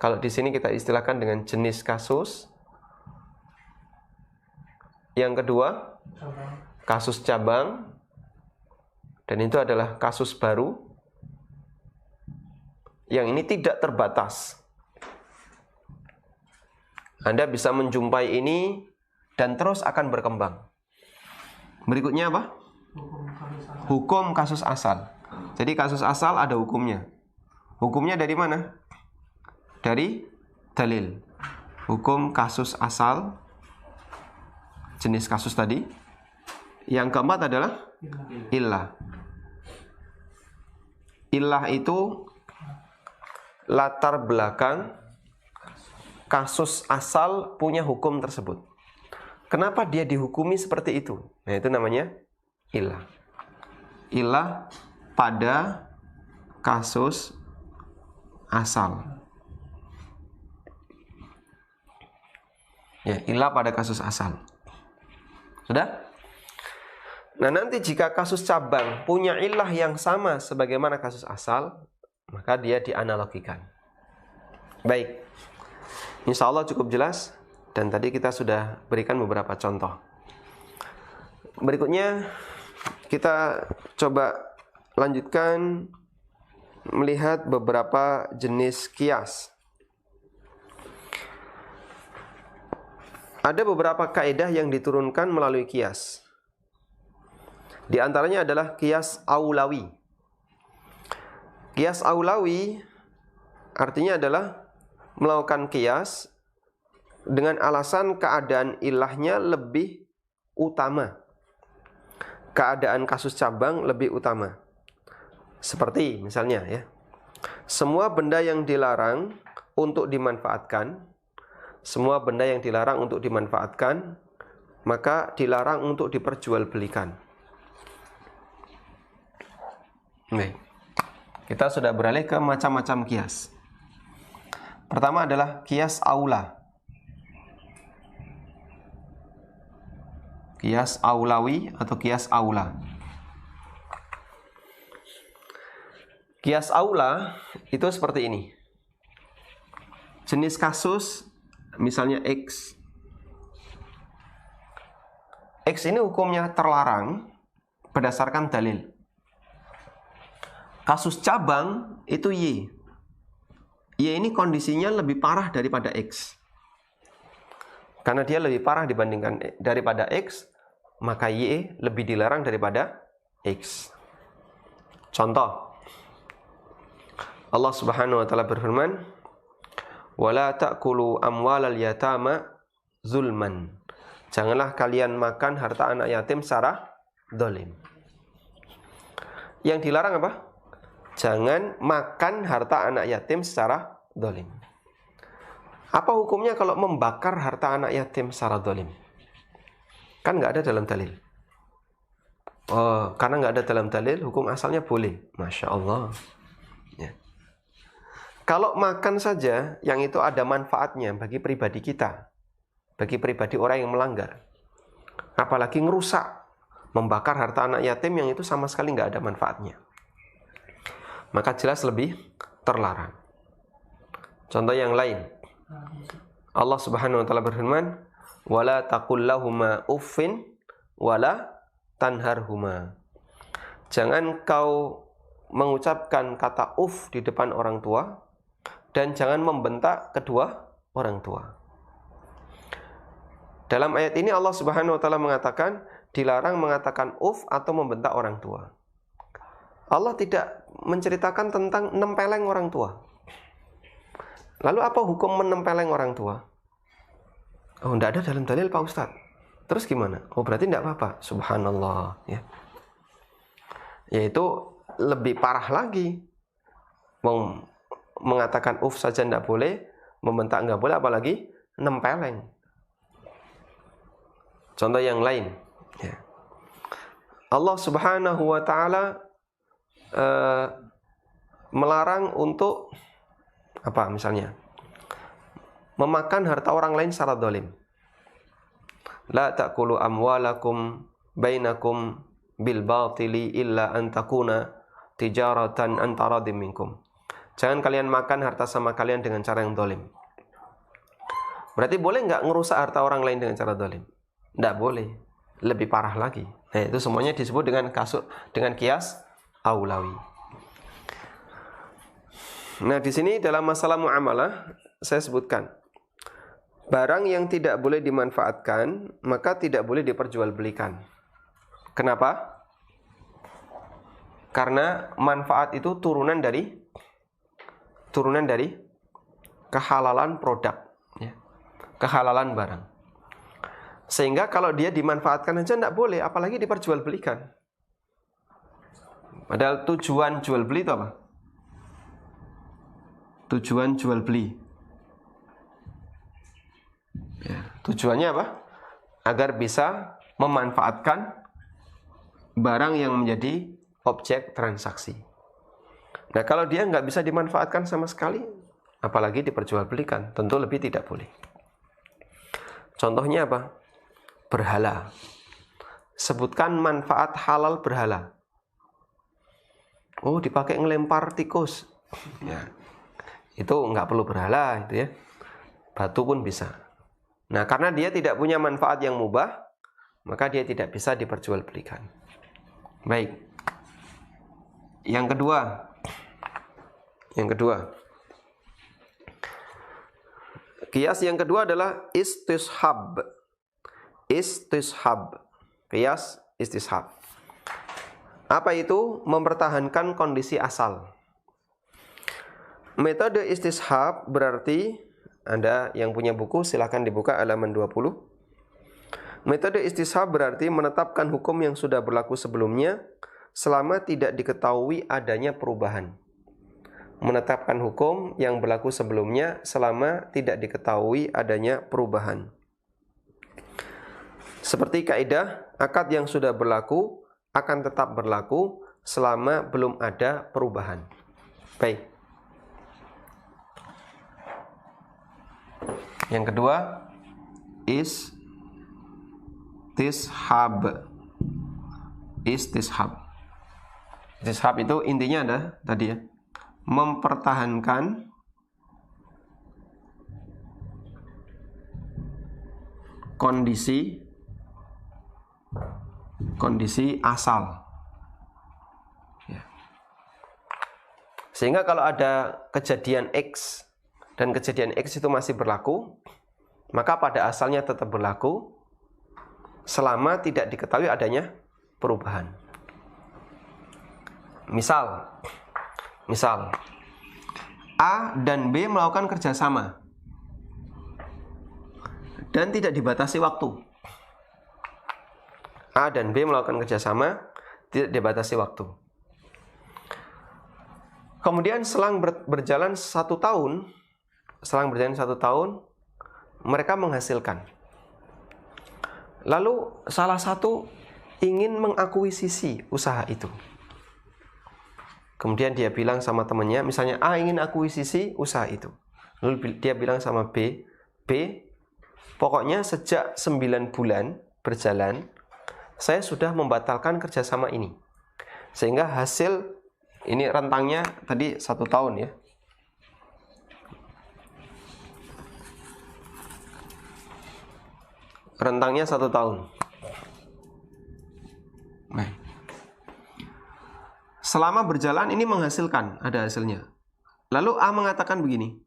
Kalau di sini kita istilahkan dengan jenis kasus. Yang kedua, kasus cabang. Dan itu adalah kasus baru. Yang ini tidak terbatas. Anda bisa menjumpai ini dan terus akan berkembang. Berikutnya apa? Hukum kasus asal. Jadi kasus asal ada hukumnya. Hukumnya dari mana? Dari dalil. Hukum kasus asal, jenis kasus tadi. Yang keempat adalah illah. Illah itu latar belakang kasus asal punya hukum tersebut. Kenapa dia dihukumi seperti itu? Nah, itu namanya illah. Illah pada kasus asal. Ya, illah pada kasus asal. Sudah? Nah, nanti jika kasus cabang punya illah yang sama sebagaimana kasus asal, maka dia dianalogikan. Baik. Insya Allah cukup jelas. Dan tadi kita sudah berikan beberapa contoh. Berikutnya kita coba lanjutkan melihat beberapa jenis qiyas. Ada beberapa kaidah yang diturunkan melalui qiyas. Di antaranya adalah qiyas aulawi. Qiyas aulawi artinya adalah melakukan qiyas dengan alasan keadaan ilahnya lebih utama. Keadaan kasus cabang lebih utama. Seperti misalnya ya, semua benda yang dilarang untuk dimanfaatkan, semua benda yang dilarang untuk dimanfaatkan, maka dilarang untuk diperjualbelikan. Baik. Kita sudah beralih ke macam-macam qiyas. Pertama adalah qiyas aula. Qiyas aulawi atau qiyas aula. Qiyas aula itu seperti ini. Jenis kasus misalnya X. X ini hukumnya terlarang berdasarkan dalil. Kasus cabang itu Y. Y ini kondisinya lebih parah daripada X. Karena dia lebih parah daripada X, maka Y lebih dilarang daripada X. Contoh, Allah Subhanahu wa taala berfirman, "Wala ta'kulu amwalal yatama zulman." Janganlah kalian makan harta anak yatim secara zalim. Yang dilarang apa? Jangan makan harta anak yatim secara zalim. Apa hukumnya kalau membakar harta anak yatim secara zalim? Kan nggak ada dalam dalil. Oh, karena nggak ada dalam dalil, hukum asalnya boleh. Masya Allah. Ya. Kalau makan saja, yang itu ada manfaatnya bagi pribadi kita, bagi pribadi orang yang melanggar. Apalagi ngerusak, membakar harta anak yatim yang itu sama sekali nggak ada manfaatnya. Maka jelas lebih terlarang. Contoh yang lain, Allah Subhanahu wa taala berfirman, "Wala taqul lahuma uffin wala tanharhuma." Jangan kau mengucapkan kata uff di depan orang tua dan jangan membentak kedua orang tua. Dalam ayat ini Allah Subhanahu wa taala mengatakan dilarang mengatakan uff atau membentak orang tua. Allah tidak menceritakan tentang nempeleng orang tua. Lalu apa hukum menempeleng orang tua? Oh, tidak ada dalam dalil Pak Ustadz. Terus gimana? Oh, berarti tidak apa-apa. Subhanallah. Ya. Yaitu lebih parah lagi. Mengatakan uf saja tidak boleh, membentak nggak boleh, apalagi nempeleng. Contoh yang lain. Ya. Allah Subhanahu wa taala melarang untuk apa misalnya? Memakan harta orang lain secara zalim. La ta'kulu amwalakum bainakum bil batili illa an takuna tijaratan an taradim minkum. Jangan kalian makan harta sama kalian dengan cara yang zalim. Berarti boleh nggak ngerusak harta orang lain dengan cara zalim? Nggak boleh. Lebih parah lagi. Nah, itu semuanya disebut dengan qiyas aulawi. Nah, di sini dalam masalah muamalah saya sebutkan barang yang tidak boleh dimanfaatkan maka tidak boleh diperjualbelikan. Kenapa? Karena manfaat itu turunan dari kehalalan produk, ya. Kehalalan barang. Sehingga kalau dia dimanfaatkan aja tidak boleh, apalagi diperjualbelikan. Padahal tujuan jual beli itu apa? Tujuan jual beli. Ya, tujuannya apa? agar bisa memanfaatkan barang yang menjadi objek transaksi. Nah, kalau dia nggak bisa dimanfaatkan sama sekali, apalagi diperjualbelikan, tentu lebih tidak boleh. Contohnya apa? Berhala. Sebutkan manfaat halal berhala. Oh, dipakai ngelempar tikus. Ya, itu nggak perlu berhala, itu ya. Batu pun bisa. Nah, karena dia tidak punya manfaat yang mubah, maka dia tidak bisa diperjualbelikan. Baik. Yang kedua. Qiyas yang kedua adalah istishab. Qiyas istishab. Apa itu? Mempertahankan kondisi asal. Metode istishab berarti, Anda yang punya buku silahkan dibuka halaman 20. Metode istishab berarti menetapkan hukum yang sudah berlaku sebelumnya selama tidak diketahui adanya perubahan. Menetapkan hukum yang berlaku sebelumnya selama tidak diketahui adanya perubahan. Seperti kaidah, akad yang sudah berlaku akan tetap berlaku selama belum ada perubahan. Baik. Yang kedua, istishab. Istishab itu intinya ada tadi ya, mempertahankan kondisi asal. Ya. Sehingga kalau ada kejadian X dan kejadian X itu masih berlaku, maka pada asalnya tetap berlaku selama tidak diketahui adanya perubahan. Misal A dan B melakukan kerjasama dan tidak dibatasi waktu. A dan B melakukan kerjasama, tidak dibatasi waktu. Kemudian selang berjalan 1 tahun, mereka menghasilkan. Lalu salah satu ingin mengakuisisi usaha itu. Kemudian dia bilang sama temannya, misalnya A ingin akuisisi usaha itu. Lalu dia bilang sama B, pokoknya sejak 9 bulan berjalan, saya sudah membatalkan kerjasama ini. Sehingga hasil, ini rentangnya tadi 1 tahun ya. Rentangnya 1 tahun. Nah. Selama berjalan ini menghasilkan, ada hasilnya. Lalu A mengatakan begini,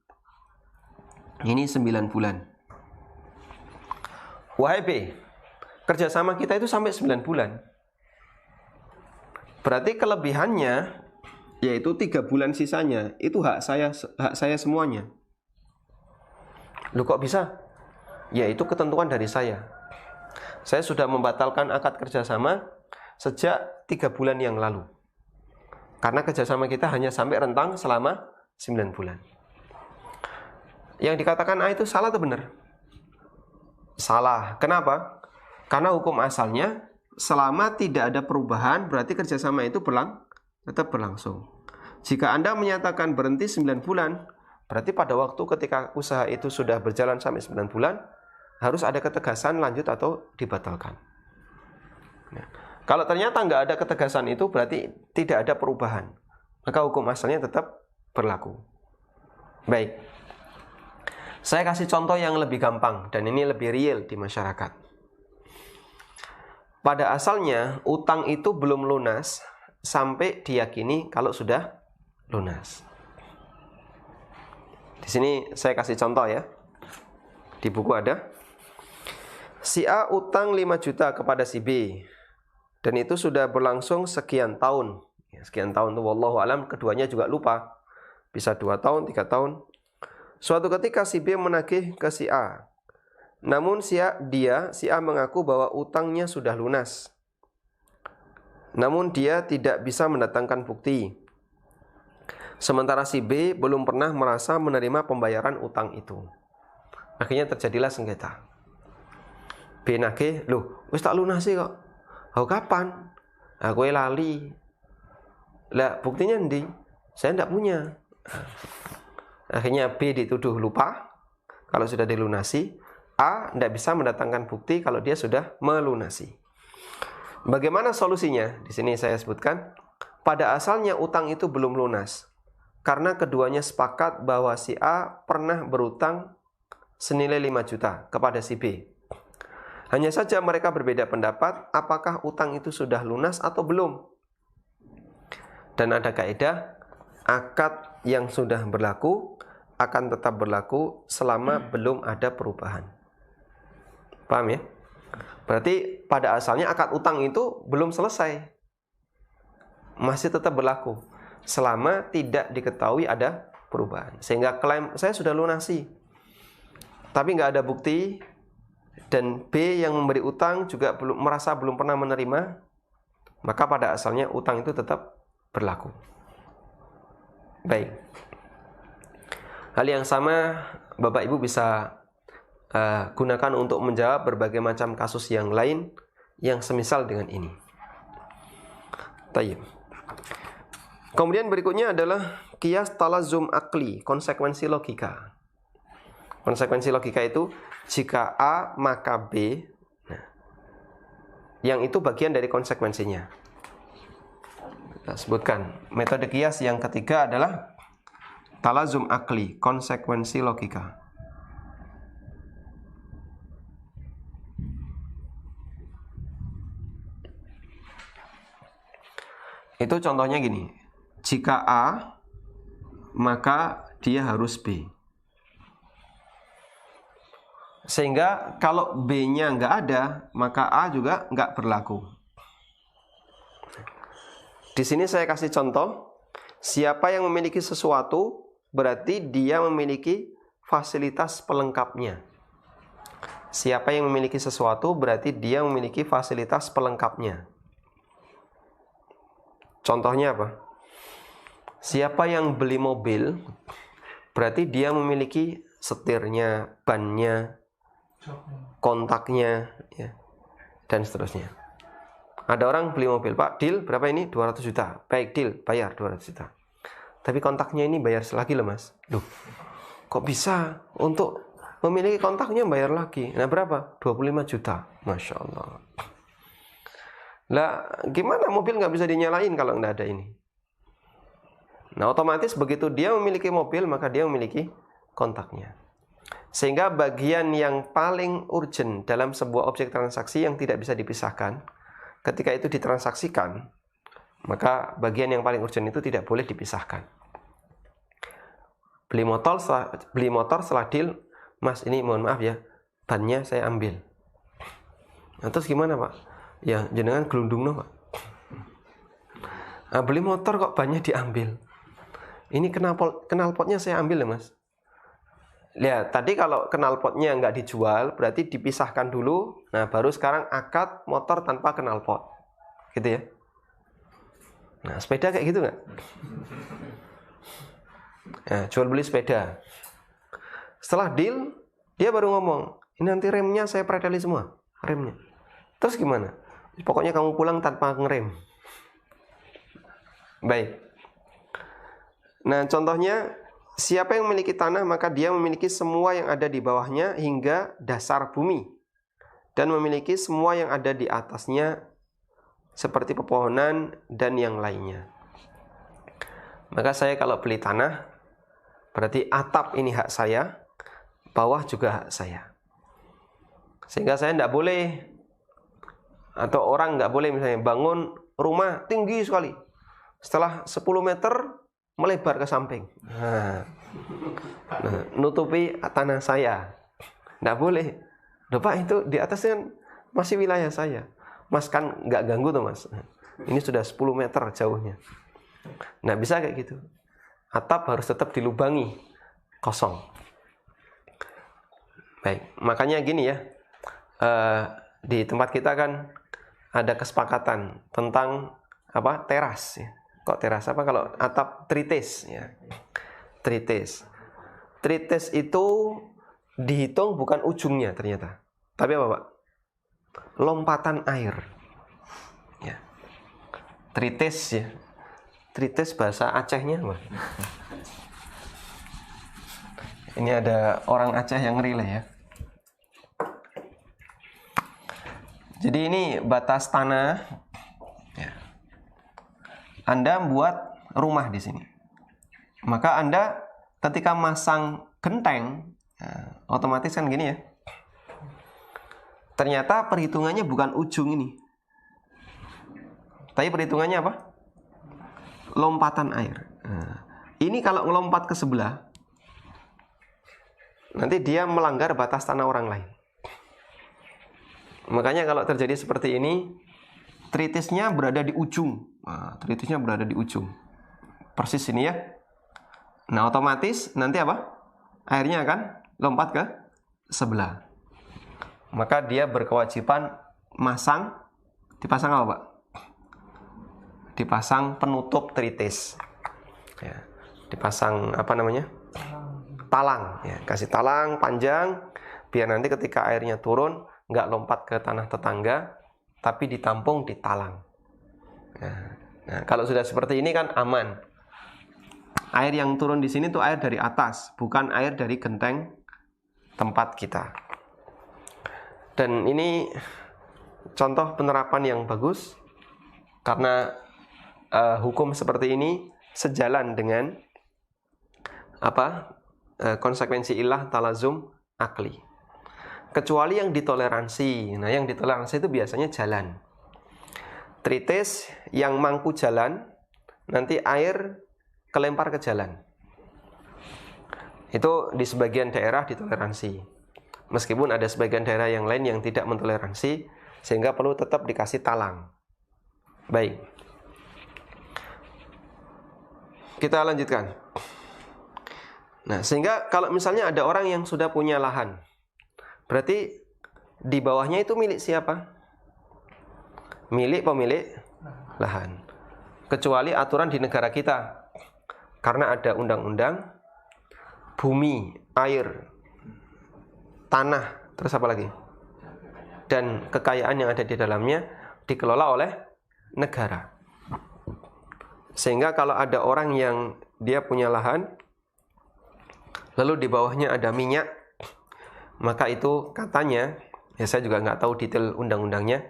ini 9 bulan. Wahai B, kerjasama kita itu sampai 9 bulan. Berarti kelebihannya, yaitu 3 bulan sisanya, itu hak saya semuanya. Loh kok bisa? Ya itu ketentuan dari saya. Saya sudah membatalkan akad kerjasama sejak 3 bulan yang lalu. Karena kerjasama kita hanya sampai rentang selama 9 bulan. Yang dikatakan A itu salah atau benar? Salah. Kenapa? Karena hukum asalnya selama tidak ada perubahan berarti kerjasama itu tetap berlangsung. Jika Anda menyatakan berhenti 9 bulan, berarti pada waktu ketika usaha itu sudah berjalan sampai 9 bulan, harus ada ketegasan lanjut atau dibatalkan. Nah, kalau ternyata nggak ada ketegasan itu berarti tidak ada perubahan, maka hukum asalnya tetap berlaku. Baik, saya kasih contoh yang lebih gampang dan ini lebih real di masyarakat. Pada asalnya utang itu belum lunas sampai diyakini kalau sudah lunas. Di sini saya kasih contoh ya. Di buku ada. Si A utang 5 juta kepada si B. Dan itu sudah berlangsung sekian tahun. Sekian tahun itu wallahu alam, keduanya juga lupa. Bisa 2 tahun, 3 tahun. Suatu ketika si B menagih ke si A. Namun si A mengaku bahwa utangnya sudah lunas. Namun dia tidak bisa mendatangkan bukti. Sementara si B belum pernah merasa menerima pembayaran utang itu. Akhirnya terjadilah sengketa. B nagih, "Loh, wis tak lunasi kok." "Oh, kapan?" "Kowe lali." "Lah, buktinya ndi?" "Saya ndak punya." Akhirnya B dituduh lupa kalau sudah dilunasi. A ndak bisa mendatangkan bukti kalau dia sudah melunasi. Bagaimana solusinya? Di sini saya sebutkan, pada asalnya utang itu belum lunas karena keduanya sepakat bahwa si A pernah berutang senilai 5 juta kepada si B. Hanya saja mereka berbeda pendapat apakah utang itu sudah lunas atau belum. Dan ada kaidah, akad yang sudah berlaku akan tetap berlaku selama belum ada perubahan. Paham ya? Berarti pada asalnya akad utang itu belum selesai, masih tetap berlaku selama tidak diketahui ada perubahan. Sehingga klaim saya sudah lunasi, tapi nggak ada bukti, dan B yang memberi utang juga merasa belum pernah menerima, maka pada asalnya utang itu tetap berlaku. Baik. Hal yang sama Bapak Ibu bisa gunakan untuk menjawab berbagai macam kasus yang lain yang semisal dengan ini. Tayyib. Kemudian berikutnya adalah qiyas talazum akli, konsekuensi logika. Konsekuensi logika itu jika A maka B, nah, yang itu bagian dari konsekuensinya. Kita sebutkan metode qiyas yang ketiga adalah talazum akli, konsekuensi logika. Itu contohnya gini, jika A maka dia harus B. Sehingga kalau B-nya nggak ada, maka A juga nggak berlaku. Di sini saya kasih contoh, siapa yang memiliki sesuatu berarti dia memiliki fasilitas pelengkapnya. Siapa yang memiliki sesuatu berarti dia memiliki fasilitas pelengkapnya. Contohnya apa? Siapa yang beli mobil berarti dia memiliki setirnya, bannya, kontaknya, ya, dan seterusnya. Ada orang beli mobil, "Pak, deal berapa ini? 200 juta. Baik, deal, bayar 200 juta. Tapi kontaknya ini bayar lagi loh, Mas." "Loh, kok bisa? Untuk memiliki kontaknya bayar lagi. Nah, berapa? 25 juta. Masya Allah. Lah, gimana mobil nggak bisa dinyalain kalau nggak ada ini? Nah, otomatis begitu dia memiliki mobil, maka dia memiliki kontaknya. Sehingga bagian yang paling urgent dalam sebuah objek transaksi yang tidak bisa dipisahkan, ketika itu ditransaksikan, maka bagian yang paling urgent itu tidak boleh dipisahkan. Beli motor setelah deal, "Mas, ini mohon maaf ya, bannya saya ambil." Nah, terus gimana, Pak? "Ya, jenengan gelundung no, Pak." "Nah, beli motor kok bannya diambil. Ini knalpotnya saya ambil ya, Mas." Lihat, tadi kalau knalpotnya nggak dijual, berarti dipisahkan dulu. Nah, baru sekarang akad motor tanpa knalpot. Gitu ya. Nah, sepeda kayak gitu nggak? Nah, jual beli sepeda. Setelah deal, dia baru ngomong, "Ini nanti remnya saya preteli semua, remnya." Terus gimana? Pokoknya kamu pulang tanpa ngerem. Baik. Nah, contohnya, siapa yang memiliki tanah maka dia memiliki semua yang ada di bawahnya hingga dasar bumi, dan memiliki semua yang ada di atasnya seperti pepohonan dan yang lainnya. Maka saya kalau beli tanah, berarti atap ini hak saya, bawah juga hak saya. Sehingga saya tidak boleh, atau orang nggak boleh misalnya bangun rumah tinggi sekali, setelah 10 meter melebar ke samping, nah, nutupi tanah saya. Nggak boleh. "Loh, Pak, itu di atas kan masih wilayah saya." "Mas, kan nggak ganggu tuh, Mas. Ini sudah 10 meter jauhnya." Nah, bisa kayak gitu. Atap harus tetap dilubangi, kosong. Baik, makanya gini ya, di tempat kita kan ada kesepakatan tentang apa, teras ya. Kok teras? Apa kalau atap tritis ya. Tritis itu dihitung bukan ujungnya ternyata. Tapi apa, Pak? lompatan air. Ya. Tritis ya. Tritis bahasa Acehnya apa? Ini ada orang Aceh yang relay ya. Jadi ini batas tanah. Ya. Anda buat rumah di sini. Maka Anda ketika masang genteng, otomatis kan gini ya. Ternyata perhitungannya bukan ujung ini. Tapi perhitungannya apa? Lompatan air. Ini kalau ngelompat ke sebelah, nanti dia melanggar batas tanah orang lain. Makanya kalau terjadi seperti ini, tritisnya berada di ujung. Tritisnya berada di ujung. Persis ini ya. Nah, otomatis nanti apa? Airnya akan lompat ke sebelah. Maka dia berkewajiban dipasang apa, Pak? Dipasang penutup tritis. Ya, dipasang apa namanya? Talang. Ya, kasih talang panjang, biar nanti ketika airnya turun, nggak lompat ke tanah tetangga, tapi ditampung di talang. Nah, kalau sudah seperti ini kan aman. Air yang turun di sini tuh air dari atas, bukan air dari genteng tempat kita. Dan ini contoh penerapan yang bagus, karena hukum seperti ini sejalan dengan konsekuensi ilah talazum akli. Kecuali yang ditoleransi. Nah, yang ditoleransi itu biasanya jalan. Tritis yang mangku jalan, nanti air kelempar ke jalan. Itu di sebagian daerah ditoleransi. Meskipun ada sebagian daerah yang lain yang tidak mentoleransi, sehingga perlu tetap dikasih talang. Baik. Kita lanjutkan. Nah, sehingga kalau misalnya ada orang yang sudah punya lahan, berarti di bawahnya itu milik siapa? Milik pemilik lahan. Kecuali aturan di negara kita. Karena ada undang-undang bumi, air, tanah, terus apa lagi? Dan kekayaan yang ada di dalamnya dikelola oleh negara. Sehingga kalau ada orang yang dia punya lahan, lalu di bawahnya ada minyak, maka itu katanya, ya saya juga nggak tahu detail undang-undangnya,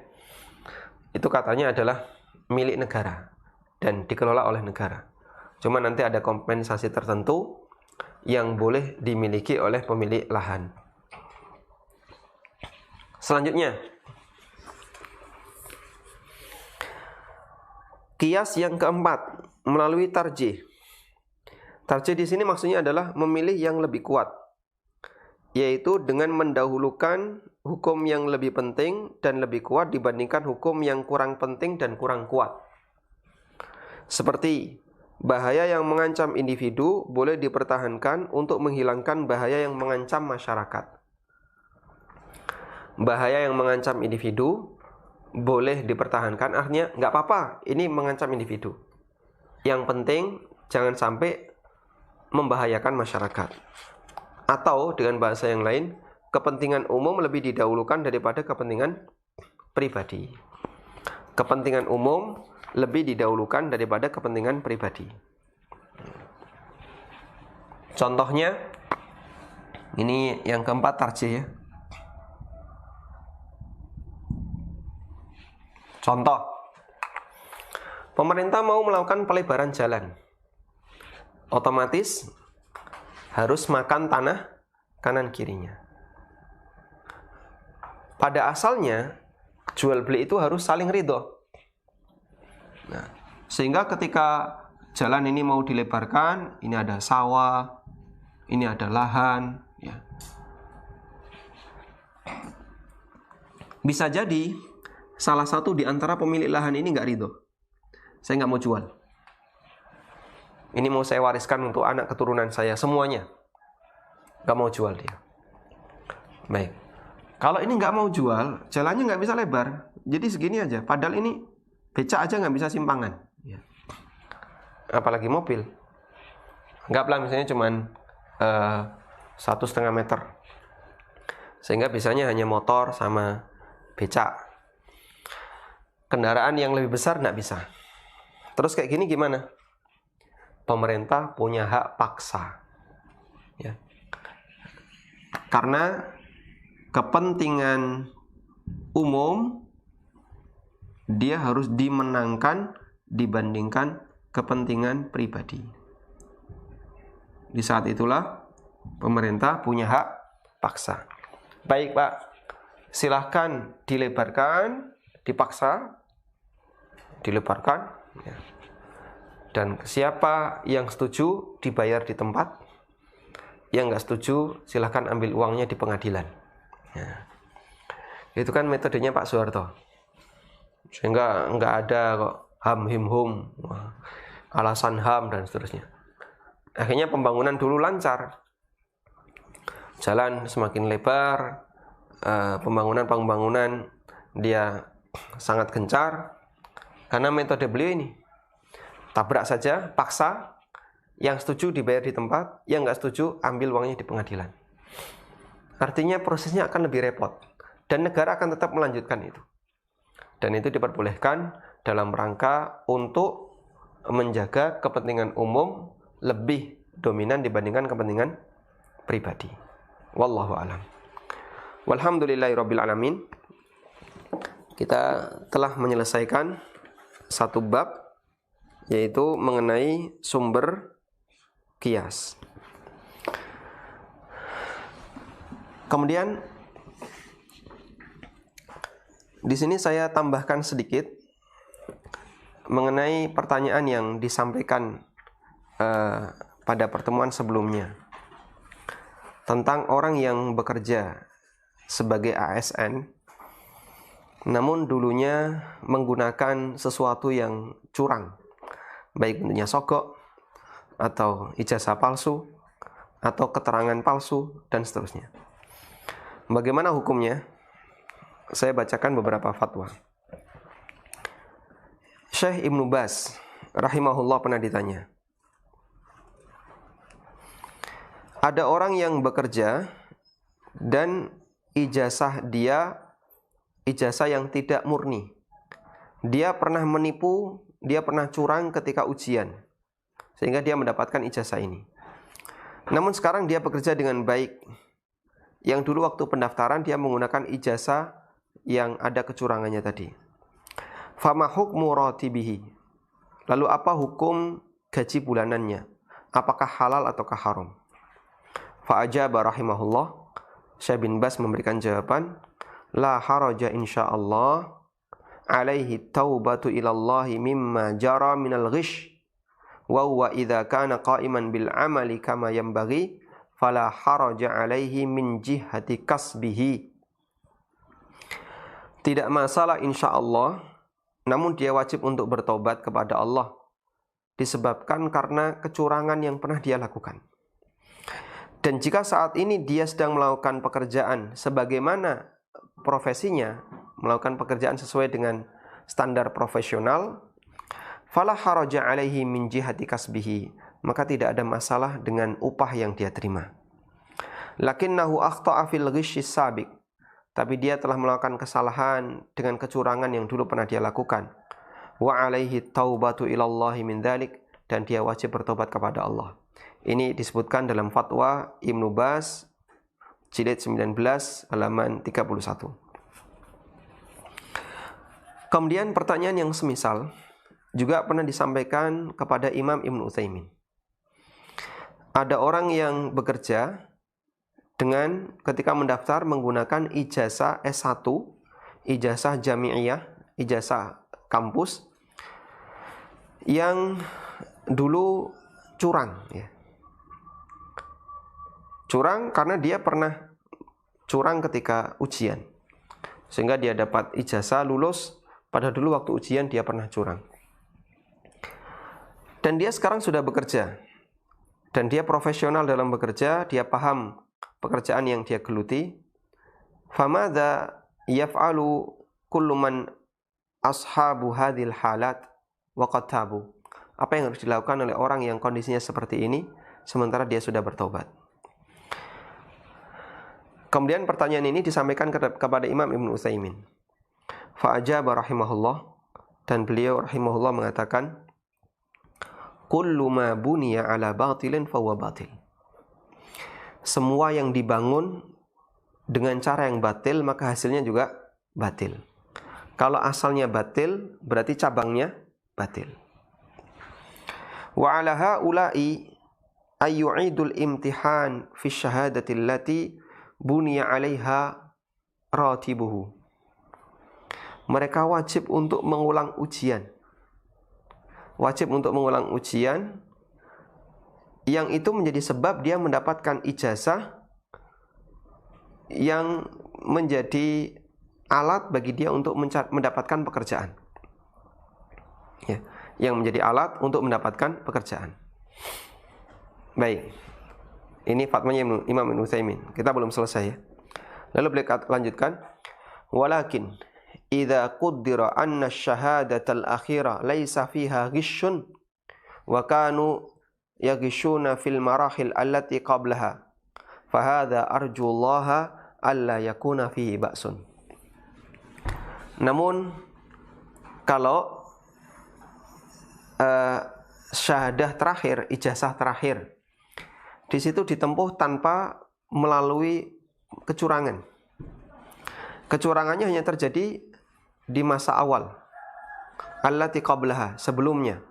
itu katanya adalah milik negara dan dikelola oleh negara. Cuma nanti ada kompensasi tertentu yang boleh dimiliki oleh pemilik lahan. Selanjutnya, kias yang keempat melalui tarjih. Tarjih di sini maksudnya adalah memilih yang lebih kuat, yaitu dengan mendahulukan hukum yang lebih penting dan lebih kuat dibandingkan hukum yang kurang penting dan kurang kuat. Seperti bahaya yang mengancam individu boleh dipertahankan untuk menghilangkan bahaya yang mengancam masyarakat. Bahaya yang mengancam individu boleh dipertahankan, artinya nggak apa-apa, ini mengancam individu. Yang penting jangan sampai membahayakan masyarakat. Atau dengan bahasa yang lain, kepentingan umum lebih didahulukan daripada kepentingan pribadi. Kepentingan umum lebih didahulukan daripada kepentingan pribadi. Contohnya, ini yang keempat tarjih ya. Contoh, pemerintah mau melakukan pelebaran jalan, otomatis harus makan tanah kanan kirinya. Pada asalnya, jual beli itu harus saling ridho. Nah, sehingga ketika jalan ini mau dilebarkan, ini ada sawah, ini ada lahan, ya. Bisa jadi salah satu di antara pemilik lahan ini nggak ridho. Saya nggak mau jual. Ini mau saya wariskan untuk anak keturunan saya semuanya. Nggak mau jual dia. Baik. Kalau ini nggak mau jual, jalannya nggak bisa lebar. Jadi segini aja. Padahal ini becak aja nggak bisa simpangan. Ya. Apalagi mobil. Anggaplah misalnya cuman 1,5 meter. Sehingga bisanya hanya motor sama becak. Kendaraan yang lebih besar nggak bisa. Terus kayak gini gimana? Pemerintah punya hak paksa. Ya. Karena kepentingan umum dia harus dimenangkan dibandingkan kepentingan pribadi. Di saat itulah pemerintah punya hak paksa. Baik Pak, silahkan dilebarkan, dipaksa, dilebarkan. Ya. Dan siapa yang setuju dibayar di tempat, yang nggak setuju silahkan ambil uangnya di pengadilan. Ya. Itu kan metodenya Pak Soeharto. Sehingga nggak ada kok ham him hum, alasan HAM dan seterusnya. Akhirnya pembangunan dulu lancar, jalan semakin lebar, pembangunan dia sangat gencar karena metode beliau ini. Tabrak saja, paksa, yang setuju dibayar di tempat, yang nggak setuju ambil uangnya di pengadilan. Artinya prosesnya akan lebih repot dan negara akan tetap melanjutkan itu. Dan itu diperbolehkan dalam rangka untuk menjaga kepentingan umum lebih dominan dibandingkan kepentingan pribadi. Wallahu a'lam. Walhamdulillahirabbil alamin. Kita telah menyelesaikan satu bab, yaitu mengenai sumber qiyas. Kemudian di sini saya tambahkan sedikit mengenai pertanyaan yang disampaikan pada pertemuan sebelumnya tentang orang yang bekerja sebagai ASN, namun dulunya menggunakan sesuatu yang curang, baik bentuknya sogok atau ijazah palsu atau keterangan palsu dan seterusnya. Bagaimana hukumnya? Saya bacakan beberapa fatwa. Syekh Ibnu Baz rahimahullah pernah ditanya, ada orang yang bekerja dan ijazah dia ijazah yang tidak murni. Dia pernah menipu, dia pernah curang ketika ujian, sehingga dia mendapatkan ijazah ini. Namun sekarang dia bekerja dengan baik. Yang dulu waktu pendaftaran dia menggunakan ijazah yang ada kecurangannya tadi. Fama hukmu ratibihi. Lalu apa hukum gaji bulanannya? Apakah halal ataukah haram? Fa'ajaba rahimahullah. Syekh bin Baz memberikan jawaban, la haraja insyaallah alaihi taubatu ilallahi mimma jara minal ghish wa huwa idza kana qa'iman bil amali kama yanbaghi fala haraja alaihi min jihati kasbihi. Tidak masalah insyaallah, namun dia wajib untuk bertobat kepada Allah disebabkan karena kecurangan yang pernah dia lakukan. Dan jika saat ini dia sedang melakukan pekerjaan sebagaimana profesinya, melakukan pekerjaan sesuai dengan standar profesional, fala haraja alaihi min jihati kasbihi, maka tidak ada masalah dengan upah yang dia terima. Lakinnahu akhta'a fil ghisyis sabiq, tapi dia telah melakukan kesalahan dengan kecurangan yang dulu pernah dia lakukan. Wa alaihi taubatu ilallahi min dzalik, dan dia wajib bertobat kepada Allah. Ini disebutkan dalam fatwa Ibnu Baz jilid 19 halaman 31. Kemudian pertanyaan yang semisal juga pernah disampaikan kepada Imam Ibnu Utsaimin. Ada orang yang bekerja dengan ketika mendaftar menggunakan ijazah S1, ijazah jami'iyah, ijazah kampus yang dulu curang, ya. Curang karena dia pernah curang ketika ujian, sehingga dia dapat ijazah lulus, padahal dulu waktu ujian dia pernah curang. Dan dia sekarang sudah bekerja, dan dia profesional dalam bekerja, dia paham pekerjaan yang dia geluti. Famadza yaf'alu kullu man ashabu hadhil halat wa qad tabu. Apa yang harus dilakukan oleh orang yang kondisinya seperti ini sementara dia sudah bertobat? Kemudian pertanyaan ini disampaikan kepada Imam Ibnu Utsaimin. Fa'ajaba rahimahullah, dan beliau rahimahullah mengatakan, kullu ma buniya ala batilin fahuwa batil. Semua yang dibangun dengan cara yang batil, maka hasilnya juga batil. Kalau asalnya batil, berarti cabangnya batil. Wa ala haula'i ayyu'idul imtihan fi syahadati allati buniya 'alaiha ratibuhu. Mereka wajib untuk mengulang ujian. Wajib untuk mengulang ujian yang itu menjadi sebab dia mendapatkan ijazah yang menjadi alat bagi dia untuk mendapatkan pekerjaan. Ya, yang menjadi alat untuk mendapatkan pekerjaan. Baik. Ini fatwanya Imam Ibnu Utsaimin. Kita belum selesai ya. Lalu beliau lanjutkan, walakin idza quddira anna asy-syahadatal akhirah laisa fiha ghishun wa kanu yaghishuna fil marahil allati qablaha fa hadza arjullaha alla yakuna fihi ba'sun. Namun kalau syahadah terakhir, ijazah terakhir, di situ ditempuh tanpa melalui kecurangan. Kecurangannya hanya terjadi di masa awal, allati qablaha, sebelumnya.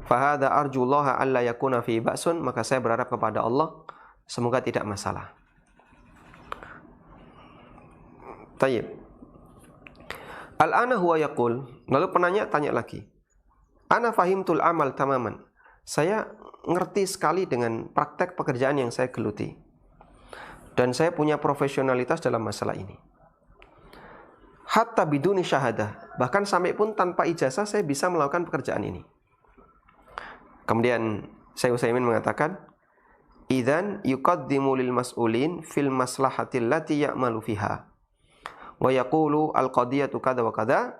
Fahadha arjullaha alla yakuna fi ba'sun, maka saya berharap kepada Allah semoga tidak masalah. Tayyib. Al-ana huwa yaqul, lalu penanya tanya lagi. Ana fahimtul amal tamaman. Saya ngerti sekali dengan praktek pekerjaan yang saya geluti. Dan saya punya profesionalitas dalam masalah ini. Hatta biduni syahadah, bahkan sampai pun tanpa ijazah saya bisa melakukan pekerjaan ini. Kemudian Syekh Utsaimin mengatakan, idzan yuqaddimu lil mas'ulin fil maslahatil lati ya'malu fiha wa yaqulu al-qadiyatu kada wa kada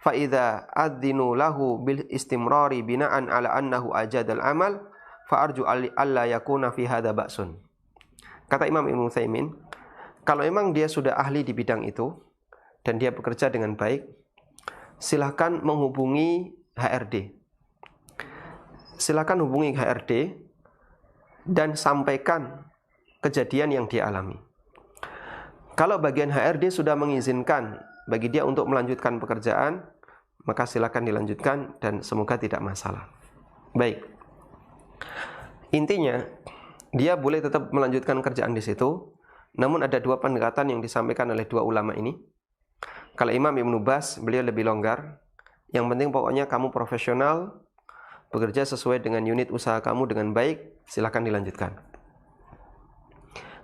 fa idza adzinu lahu bil istimrari bina'an ala annahu ajadal amal fa arju alla yakuna fi hadza ba'sun. Kata Imam Ibnu Utsaimin, kalau memang dia sudah ahli di bidang itu dan dia bekerja dengan baik, silahkan menghubungi HRD. Silahkan hubungi HRD dan sampaikan kejadian yang dia alami. Kalau bagian HRD sudah mengizinkan bagi dia untuk melanjutkan pekerjaan, maka silakan dilanjutkan dan semoga tidak masalah. Baik. Intinya, dia boleh tetap melanjutkan kerjaan di situ, namun ada dua pendekatan yang disampaikan oleh dua ulama ini. Kalau Imam Ibnu Baz, beliau lebih longgar. Yang penting pokoknya kamu profesional, bekerja sesuai dengan unit usaha kamu dengan baik, silakan dilanjutkan.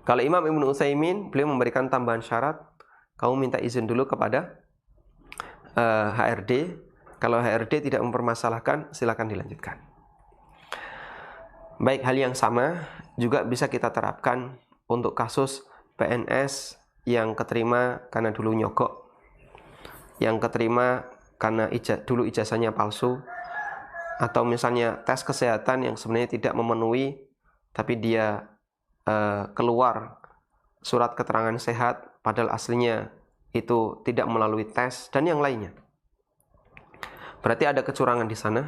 Kalau Imam Ibnu Utsaimin, beliau memberikan tambahan syarat, kamu minta izin dulu kepada HRD. Kalau HRD tidak mempermasalahkan, silakan dilanjutkan. Baik, hal yang sama juga bisa kita terapkan untuk kasus PNS yang keterima karena dulu nyogok, yang keterima karena dulu ijazahnya palsu, atau misalnya tes kesehatan yang sebenarnya tidak memenuhi, tapi dia keluar surat keterangan sehat, padahal aslinya itu tidak melalui tes, dan yang lainnya. Berarti ada kecurangan di sana.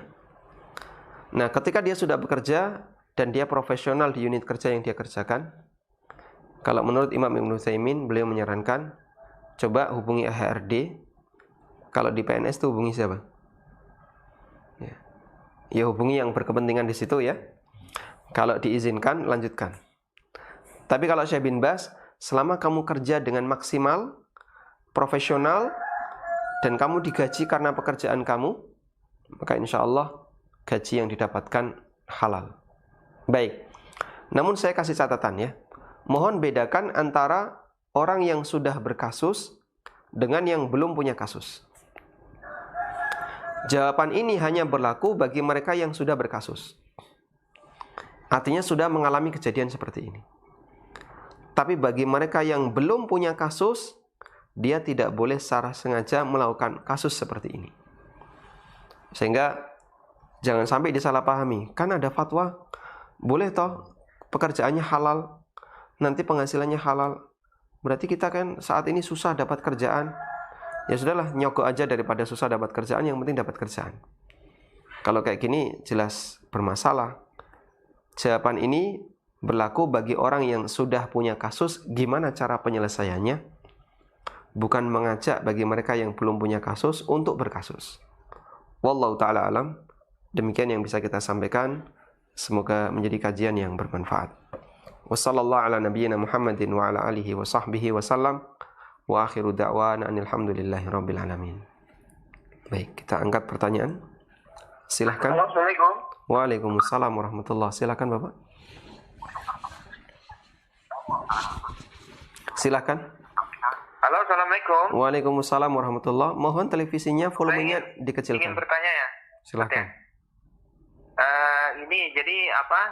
Nah, ketika dia sudah bekerja dan dia profesional di unit kerja yang dia kerjakan, kalau menurut Imam Ibnu Utsaimin, beliau menyarankan coba hubungi HRD. Kalau di PNS itu hubungi siapa? Ya hubungi yang berkepentingan di situ ya. Kalau diizinkan, lanjutkan. Tapi kalau Syekh bin Baz, selama kamu kerja dengan maksimal, profesional, dan kamu digaji karena pekerjaan kamu, maka insya Allah gaji yang didapatkan halal. Baik. Namun saya kasih catatan ya. Mohon bedakan antara orang yang sudah berkasus dengan yang belum punya kasus. Jawaban ini hanya berlaku bagi mereka yang sudah berkasus. Artinya sudah mengalami kejadian seperti ini. Tapi bagi mereka yang belum punya kasus, dia tidak boleh secara sengaja melakukan kasus seperti ini. Sehingga jangan sampai disalahpahami. Kan ada fatwa, boleh toh pekerjaannya halal, nanti penghasilannya halal. Berarti kita kan saat ini susah dapat kerjaan. ya sudahlah, nyogok aja daripada susah dapat kerjaan, yang penting dapat kerjaan. Kalau kayak gini jelas bermasalah. Jawaban ini berlaku bagi orang yang sudah punya kasus, gimana cara penyelesaiannya, bukan mengajak bagi mereka yang belum punya kasus untuk berkasus. Wallahu ta'ala alam. Demikian yang bisa kita sampaikan. Semoga menjadi kajian yang bermanfaat. Wassallallahu ala nabiyyina Muhammadin wa ala alihi wa sahbihi wa sallam. Wa akhiru da'wana alhamdulillahi rabbil alamin. Baik, kita angkat pertanyaan. Silahkan. Assalamualaikum. Waalaikumsalam warahmatullahi. Silahkan Bapak. Silahkan. Halo, assalamualaikum. Waalaikumsalam warahmatullahi. Mohon televisinya volumenya dikecilkan. Ingin bertanya ya. Silahkan. Ini jadi apa?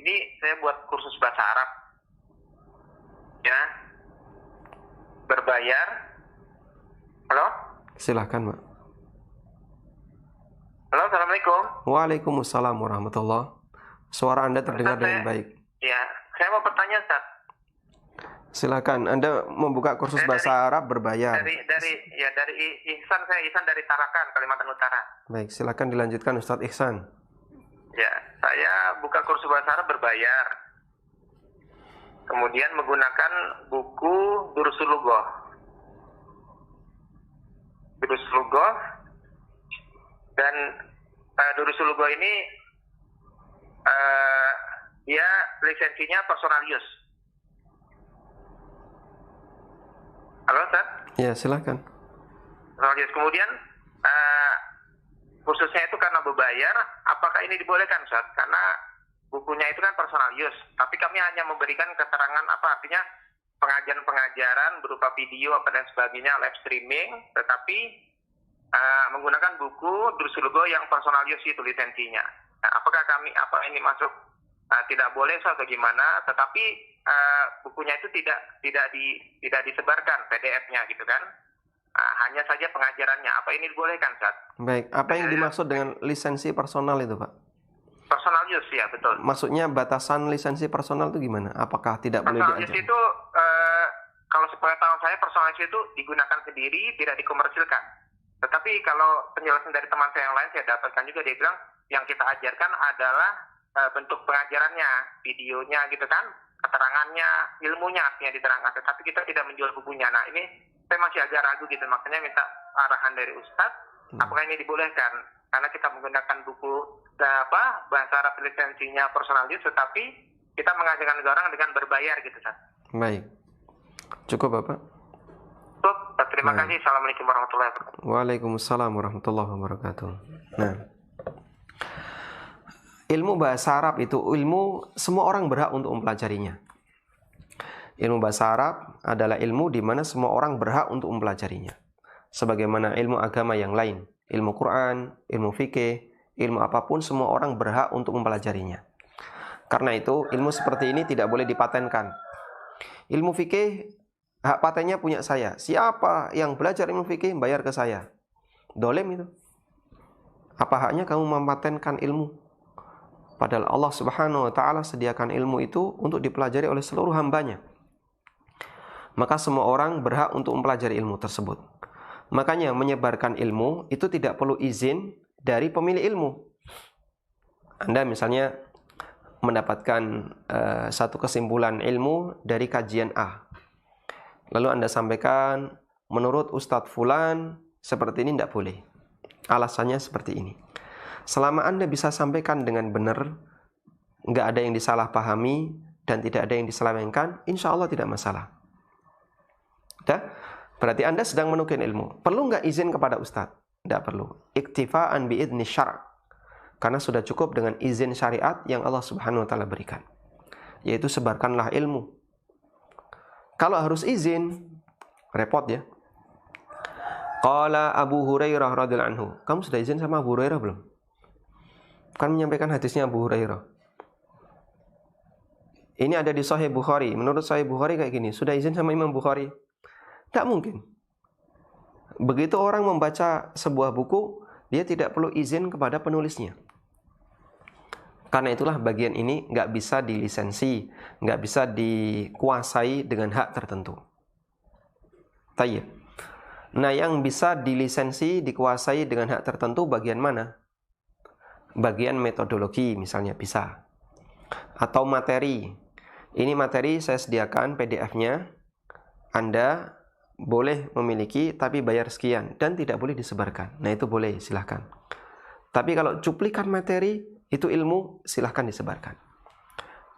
Ini saya buat kursus bahasa Arab. Ya. Berbayar. Halo? Silahkan Pak. Halo, assalamualaikum. Waalaikumsalam warahmatullahi. Suara Anda terdengar dengan baik. Ya, saya mau bertanya, Ustaz. Silakan, Anda membuka kursus bahasa Arab berbayar. Dari Ihsan, saya Ihsan dari Tarakan, Kalimantan Utara. Baik, silakan dilanjutkan Ustadz Ihsan. Ya, saya buka kursus bahasa Arab berbayar. Kemudian menggunakan buku Durusul Lughah. Durusul Lughah, dan Durusul Lughah ini dia lisensinya personal use. Halo, Ustaz? Ya, silakan. Personal use. Kemudian khususnya itu karena berbayar, apakah ini dibolehkan, Ustaz? Karena bukunya itu kan personal use, tapi kami hanya memberikan keterangan artinya pengajaran berupa video dan sebagainya, live streaming, tetapi menggunakan buku Durusul Lughah yang personal use itu lisensinya. Nah, apakah ini masuk tidak boleh atau gimana? Tetapi bukunya itu tidak disebarkan PDF-nya gitu kan? Hanya saja pengajarannya. Apa ini dibolehkan, Ustaz? Baik, apa yang dimaksud dengan lisensi personal itu, Pak? Personal use, ya betul. Maksudnya batasan lisensi personal itu gimana? Apakah tidak boleh diajar? Personal use itu kalau sepengetahuan saya personal use itu digunakan sendiri, tidak dikomersilkan. Tetapi kalau penjelasan dari teman saya yang lain saya dapatkan juga, dia bilang yang kita ajarkan adalah bentuk pengajarannya, videonya gitu kan, keterangannya, ilmunya artinya diterangkan. Tetapi kita tidak menjual bukunya. Nah ini saya masih agak ragu gitu, makanya minta arahan dari Ustadz, apakah ini dibolehkan? Karena kita menggunakan buku bahasa Arab lisensinya personal use, tetapi kita mengajarkan orang dengan berbayar gitu, Ustaz. Baik, cukup Bapak. Terima kasih. Assalamualaikum warahmatullahi wabarakatuh. Waalaikumsalam warahmatullahi wabarakatuh. Nah, ilmu bahasa Arab itu ilmu semua orang berhak untuk mempelajarinya. Ilmu bahasa Arab adalah ilmu di mana semua orang berhak untuk mempelajarinya. Sebagaimana ilmu agama yang lain, ilmu Quran, ilmu fikih, ilmu apapun semua orang berhak untuk mempelajarinya. Karena itu ilmu seperti ini tidak boleh dipatenkan. Ilmu fikih hak patennya punya saya. Siapa yang belajar ilmu fikih bayar ke saya. Dolem itu. Apa haknya kamu mempatenkan ilmu? Padahal Allah Subhanahu wa taala sediakan ilmu itu untuk dipelajari oleh seluruh hambanya. Maka semua orang berhak untuk mempelajari ilmu tersebut. Makanya menyebarkan ilmu itu tidak perlu izin dari pemilik ilmu. Anda misalnya mendapatkan satu kesimpulan ilmu dari kajian A. Lalu Anda sampaikan, menurut Ustadz Fulan, seperti ini tidak boleh. Alasannya seperti ini. Selama Anda bisa sampaikan dengan benar, nggak ada yang disalahpahami, dan tidak ada yang diselewengkan, insya Allah tidak masalah. Dah? Berarti Anda sedang menukil ilmu. Perlu nggak izin kepada Ustadz? Tidak perlu. Iktifa'an bi'idni syara'. Karena sudah cukup dengan izin syariat yang Allah Subhanahu wa taala berikan. Yaitu sebarkanlah ilmu. Kalau harus izin, repot ya. Qala Abu Hurairah radhiyallahu anhu. Kamu sudah izin sama Abu Hurairah belum? Kan menyampaikan hadisnya Abu Hurairah. Ini ada di Sahih Bukhari. Menurut Sahih Bukhari kayak gini. Sudah izin sama Imam Bukhari? Tidak mungkin. Begitu orang membaca sebuah buku, dia tidak perlu izin kepada penulisnya. Karena itulah bagian ini nggak bisa dilisensi, nggak bisa dikuasai dengan hak tertentu. Tayyib. Nah, yang bisa dilisensi, dikuasai dengan hak tertentu bagian mana? Bagian metodologi misalnya bisa. Atau materi. Ini materi saya sediakan PDF-nya. Anda boleh memiliki tapi bayar sekian dan tidak boleh disebarkan. Nah, itu boleh, silahkan. Tapi kalau cuplikan materi, itu ilmu, silahkan disebarkan.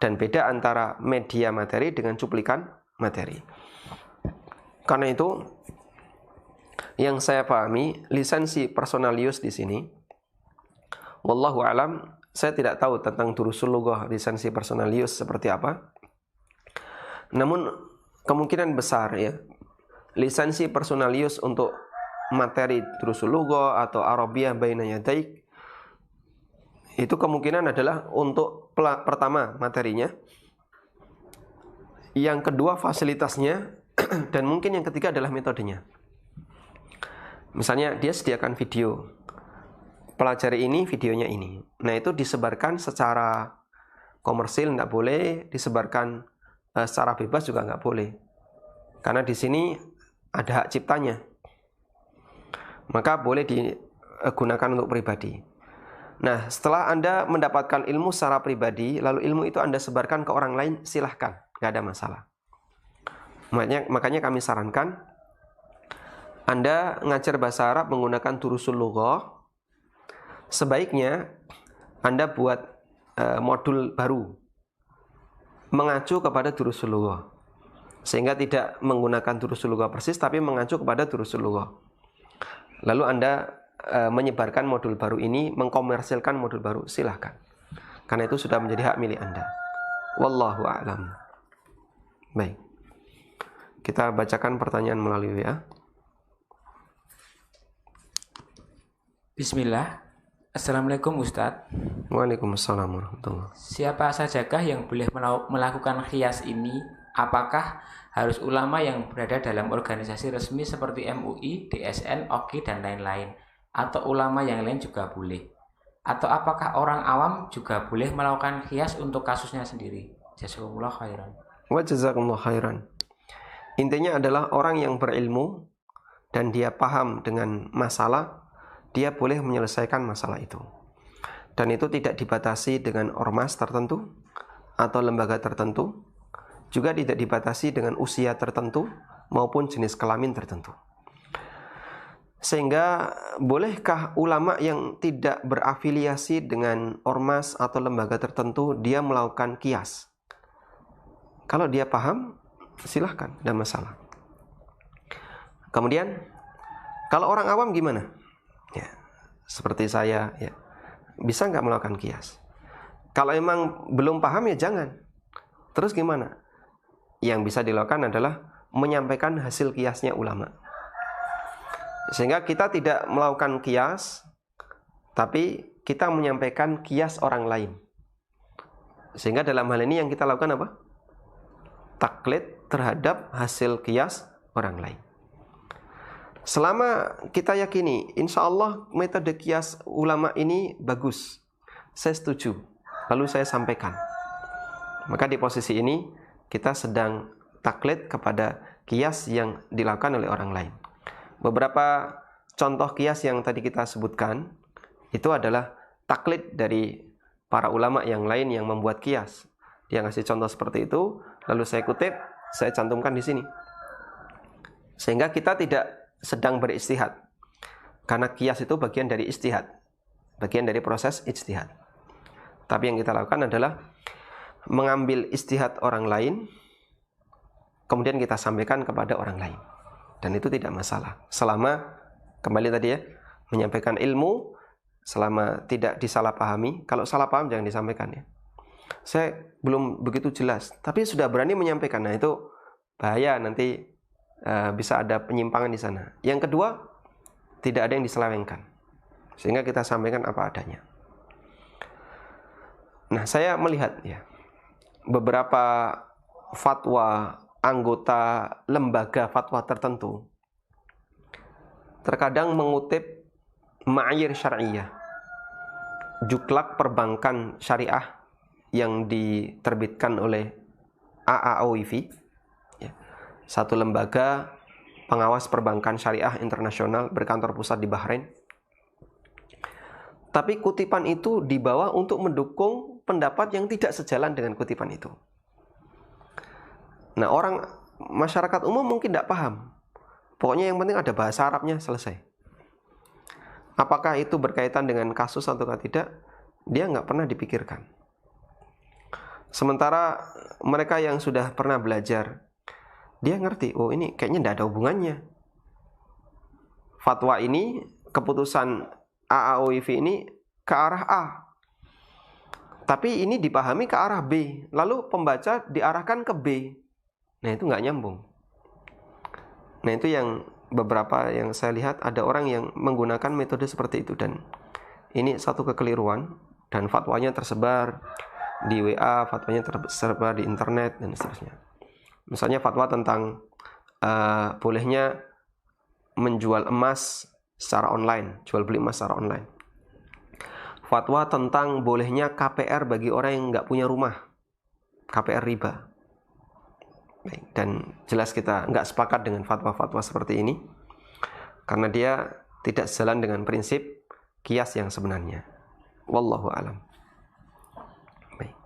Dan beda antara media materi dengan cuplikan materi. Karena itu, yang saya pahami, lisensi personal use di sini, wallahu alam, saya tidak tahu tentang durusul lughah lisensi personal use seperti apa. Namun kemungkinan besar ya, lisensi personal use untuk materi durusul lughah atau Arabiyah baina yadaik itu kemungkinan adalah untuk pertama materinya, yang kedua fasilitasnya, dan mungkin yang ketiga adalah metodenya. Misalnya dia sediakan video, pelajari ini, videonya ini. Nah, itu disebarkan secara komersil tidak boleh, disebarkan secara bebas juga nggak boleh. Karena di sini ada hak ciptanya. Maka boleh digunakan untuk pribadi. Nah, setelah Anda mendapatkan ilmu secara pribadi, lalu ilmu itu Anda sebarkan ke orang lain, silahkan, nggak ada masalah. Makanya kami sarankan, Anda ngajar bahasa Arab menggunakan durusul lughah, sebaiknya Anda buat modul baru, mengacu kepada durusul lughah. Sehingga tidak menggunakan durusul lughah persis, tapi mengacu kepada durusul lughah. Lalu Anda menyebarkan modul baru ini, mengkomersilkan modul baru, silahkan. Karena itu sudah menjadi hak milik Anda. Wallahu a'lam. Baik. Kita bacakan pertanyaan melalui WA. Bismillah. Assalamualaikum Ustadz. Waalaikumsalam warahmatullahi. Siapa sajakah yang boleh melakukan qiyas ini? Apakah harus ulama yang berada dalam organisasi resmi seperti MUI, DSN, OKI, dan lain-lain? Atau ulama yang lain juga boleh? Atau apakah orang awam juga boleh melakukan qiyas untuk kasusnya sendiri? Jazakumullah khairan. Wa jazakumullah khairan. Intinya adalah orang yang berilmu dan dia paham dengan masalah, dia boleh menyelesaikan masalah itu. Dan itu tidak dibatasi dengan ormas tertentu atau lembaga tertentu, juga tidak dibatasi dengan usia tertentu maupun jenis kelamin tertentu. Sehingga bolehkah ulama yang tidak berafiliasi dengan ormas atau lembaga tertentu dia melakukan qiyas? Kalau dia paham, silahkan, tidak masalah. Kemudian, kalau orang awam gimana? Ya, seperti saya, ya, bisa nggak melakukan qiyas? Kalau emang belum paham ya jangan. Terus gimana? Yang bisa dilakukan adalah menyampaikan hasil qiyasnya ulama. Sehingga kita tidak melakukan qiyas, tapi kita menyampaikan qiyas orang lain. Sehingga dalam hal ini yang kita lakukan apa? Taklid terhadap hasil qiyas orang lain. Selama kita yakini, insya Allah metode qiyas ulama ini bagus, saya setuju, lalu saya sampaikan. Maka di posisi ini kita sedang taklid kepada qiyas yang dilakukan oleh orang lain. Beberapa contoh qiyas yang tadi kita sebutkan itu adalah taklid dari para ulama yang lain yang membuat qiyas. Dia ngasih contoh seperti itu, lalu saya kutip, saya cantumkan di sini. Sehingga kita tidak sedang beristihad. Karena qiyas itu bagian dari istihad, bagian dari proses ijtihad. Tapi yang kita lakukan adalah mengambil istihad orang lain, kemudian kita sampaikan kepada orang lain. Dan itu tidak masalah. Selama, kembali tadi ya, menyampaikan ilmu, selama tidak disalahpahami. Kalau salah paham jangan disampaikan ya. Saya belum begitu jelas, tapi sudah berani menyampaikan. Nah itu bahaya, nanti bisa ada penyimpangan di sana. Yang kedua, tidak ada yang diselewengkan. Sehingga kita sampaikan apa adanya. Nah, saya melihat ya, beberapa fatwa anggota lembaga fatwa tertentu terkadang mengutip ma'ayir syariah, juklak perbankan syariah yang diterbitkan oleh AAOIV, ya, satu lembaga pengawas perbankan syariah internasional berkantor pusat di Bahrain. Tapi kutipan itu dibawa untuk mendukung pendapat yang tidak sejalan dengan kutipan itu. Nah, masyarakat umum mungkin tidak paham. Pokoknya yang penting ada bahasa Arabnya, selesai. Apakah itu berkaitan dengan kasus atau tidak, dia nggak pernah dipikirkan. Sementara mereka yang sudah pernah belajar, dia ngerti, oh ini kayaknya tidak ada hubungannya. Fatwa ini, keputusan AAOIV ini ke arah A, tapi ini dipahami ke arah B, lalu pembaca diarahkan ke B. Nah, itu nggak nyambung. Nah, itu yang beberapa yang saya lihat, ada orang yang menggunakan metode seperti itu, dan ini satu kekeliruan, dan fatwanya tersebar di WA, fatwanya tersebar di internet, dan seterusnya. Misalnya fatwa tentang bolehnya menjual emas secara online, jual beli emas secara online. Fatwa tentang bolehnya KPR bagi orang yang nggak punya rumah, KPR riba. Dan jelas kita nggak sepakat dengan fatwa-fatwa seperti ini, karena dia tidak sejalan dengan prinsip qiyas yang sebenarnya. Wallahu a'lam. Baik.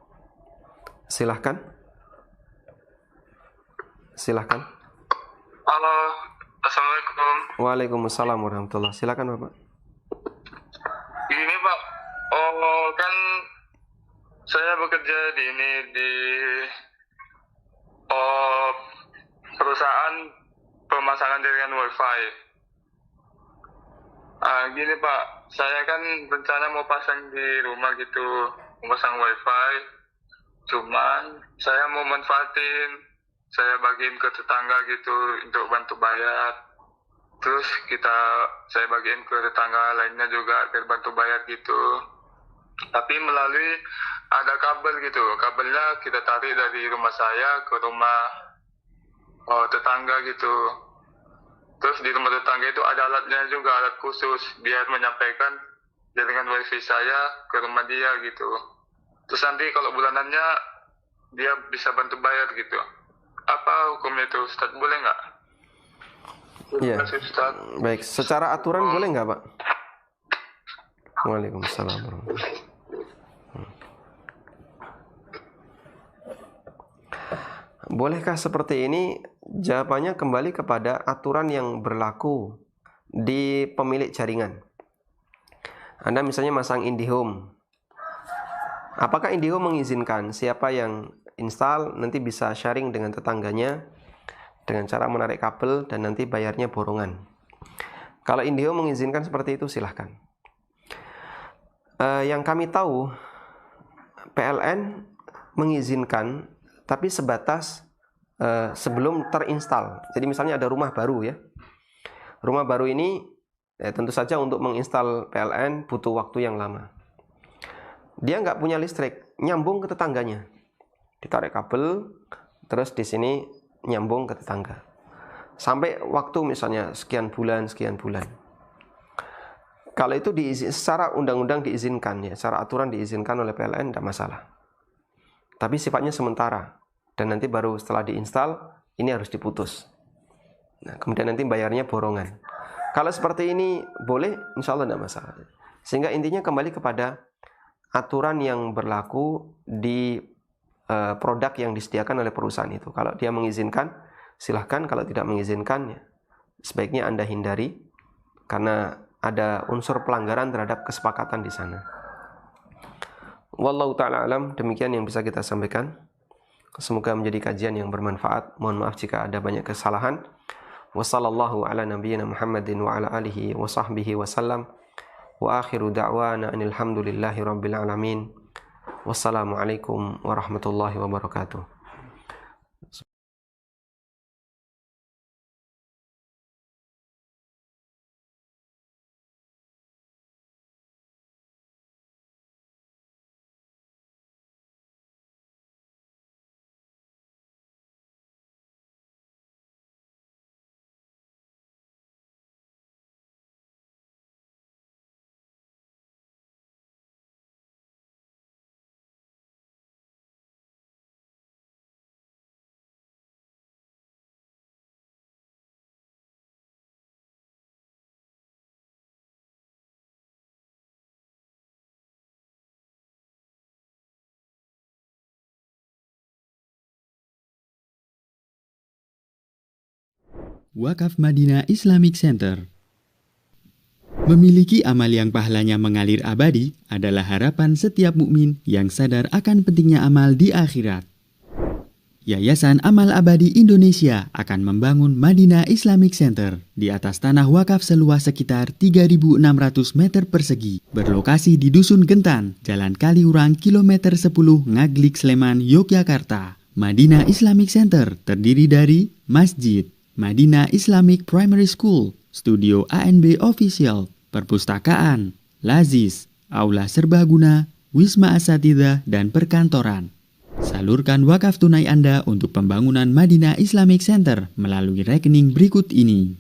Silahkan. Halo, Assalamualaikum. Waalaikumsalam warahmatullahi. Silakan Bapak. Ini Pak, kan saya bekerja di perusahaan pemasangan jaringan WiFi. Gini Pak, saya kan rencana mau pasang di rumah gitu, mau pasang WiFi. Cuman saya mau manfaatin, saya bagiin ke tetangga gitu untuk bantu bayar. Terus saya bagiin ke tetangga lainnya juga biar bantu bayar gitu. Tapi melalui ada kabel gitu, kabelnya kita tarik dari rumah saya ke rumah tetangga gitu. Terus di rumah tetangga itu ada alatnya juga, alat khusus biar menyampaikan jaringan wifi saya ke rumah dia gitu. Terus nanti kalau bulanannya dia bisa bantu bayar gitu. Apa hukumnya itu, Ustaz? Boleh nggak? Iya. Terima kasih, Ustaz. Baik, secara aturan boleh nggak Pak? Waalaikumsalam warahmatullahi. Bolehkah seperti ini? Jawabannya kembali kepada aturan yang berlaku di pemilik jaringan. Anda misalnya masang IndiHome. Apakah IndiHome mengizinkan siapa yang install nanti bisa sharing dengan tetangganya dengan cara menarik kabel dan nanti bayarnya borongan? Kalau IndiHome mengizinkan seperti itu, silahkan. Yang kami tahu, PLN mengizinkan, tapi sebatas sebelum terinstall. Jadi misalnya ada rumah baru ya. Rumah baru ini tentu saja untuk menginstal PLN butuh waktu yang lama. Dia nggak punya listrik, nyambung ke tetangganya. Ditarik kabel, terus di sini nyambung ke tetangga. Sampai waktu misalnya sekian bulan. Kalau itu secara undang-undang diizinkan ya, secara aturan diizinkan oleh PLN, tidak masalah. Tapi sifatnya sementara. Dan nanti baru setelah diinstal, ini harus diputus. Nah, kemudian nanti bayarnya borongan. Kalau seperti ini boleh, insya Allah tidak masalah. Sehingga intinya kembali kepada aturan yang berlaku di produk yang disediakan oleh perusahaan itu. Kalau dia mengizinkan, silahkan. Kalau tidak mengizinkan, ya, sebaiknya Anda hindari. Karena ada unsur pelanggaran terhadap kesepakatan di sana. Wallahu ta'ala alam, demikian yang bisa kita sampaikan. Semoga menjadi kajian yang bermanfaat. Mohon maaf jika ada banyak kesalahan. Wassallallahu ala nabiyyina Muhammadin wa ala alihi wa sahbihi wasallam. Wa akhiru da'wana anil hamdulillahi rabbil alamin. Wassalamualaikum warahmatullahi wabarakatuh. Wakaf Madinah Islamic Center. Memiliki amal yang pahalanya mengalir abadi adalah harapan setiap mukmin yang sadar akan pentingnya amal di akhirat. Yayasan Amal Abadi Indonesia akan membangun Madinah Islamic Center di atas tanah wakaf seluas sekitar 3.600 meter persegi, berlokasi di Dusun Gentan, Jalan Kaliurang, kilometer 10, Ngaglik, Sleman, Yogyakarta. Madinah Islamic Center terdiri dari masjid, Madinah Islamic Primary School, studio ANB Official, perpustakaan, lazis, aula serbaguna, wisma asatidzah, dan perkantoran. Salurkan wakaf tunai Anda untuk pembangunan Madinah Islamic Center melalui rekening berikut ini.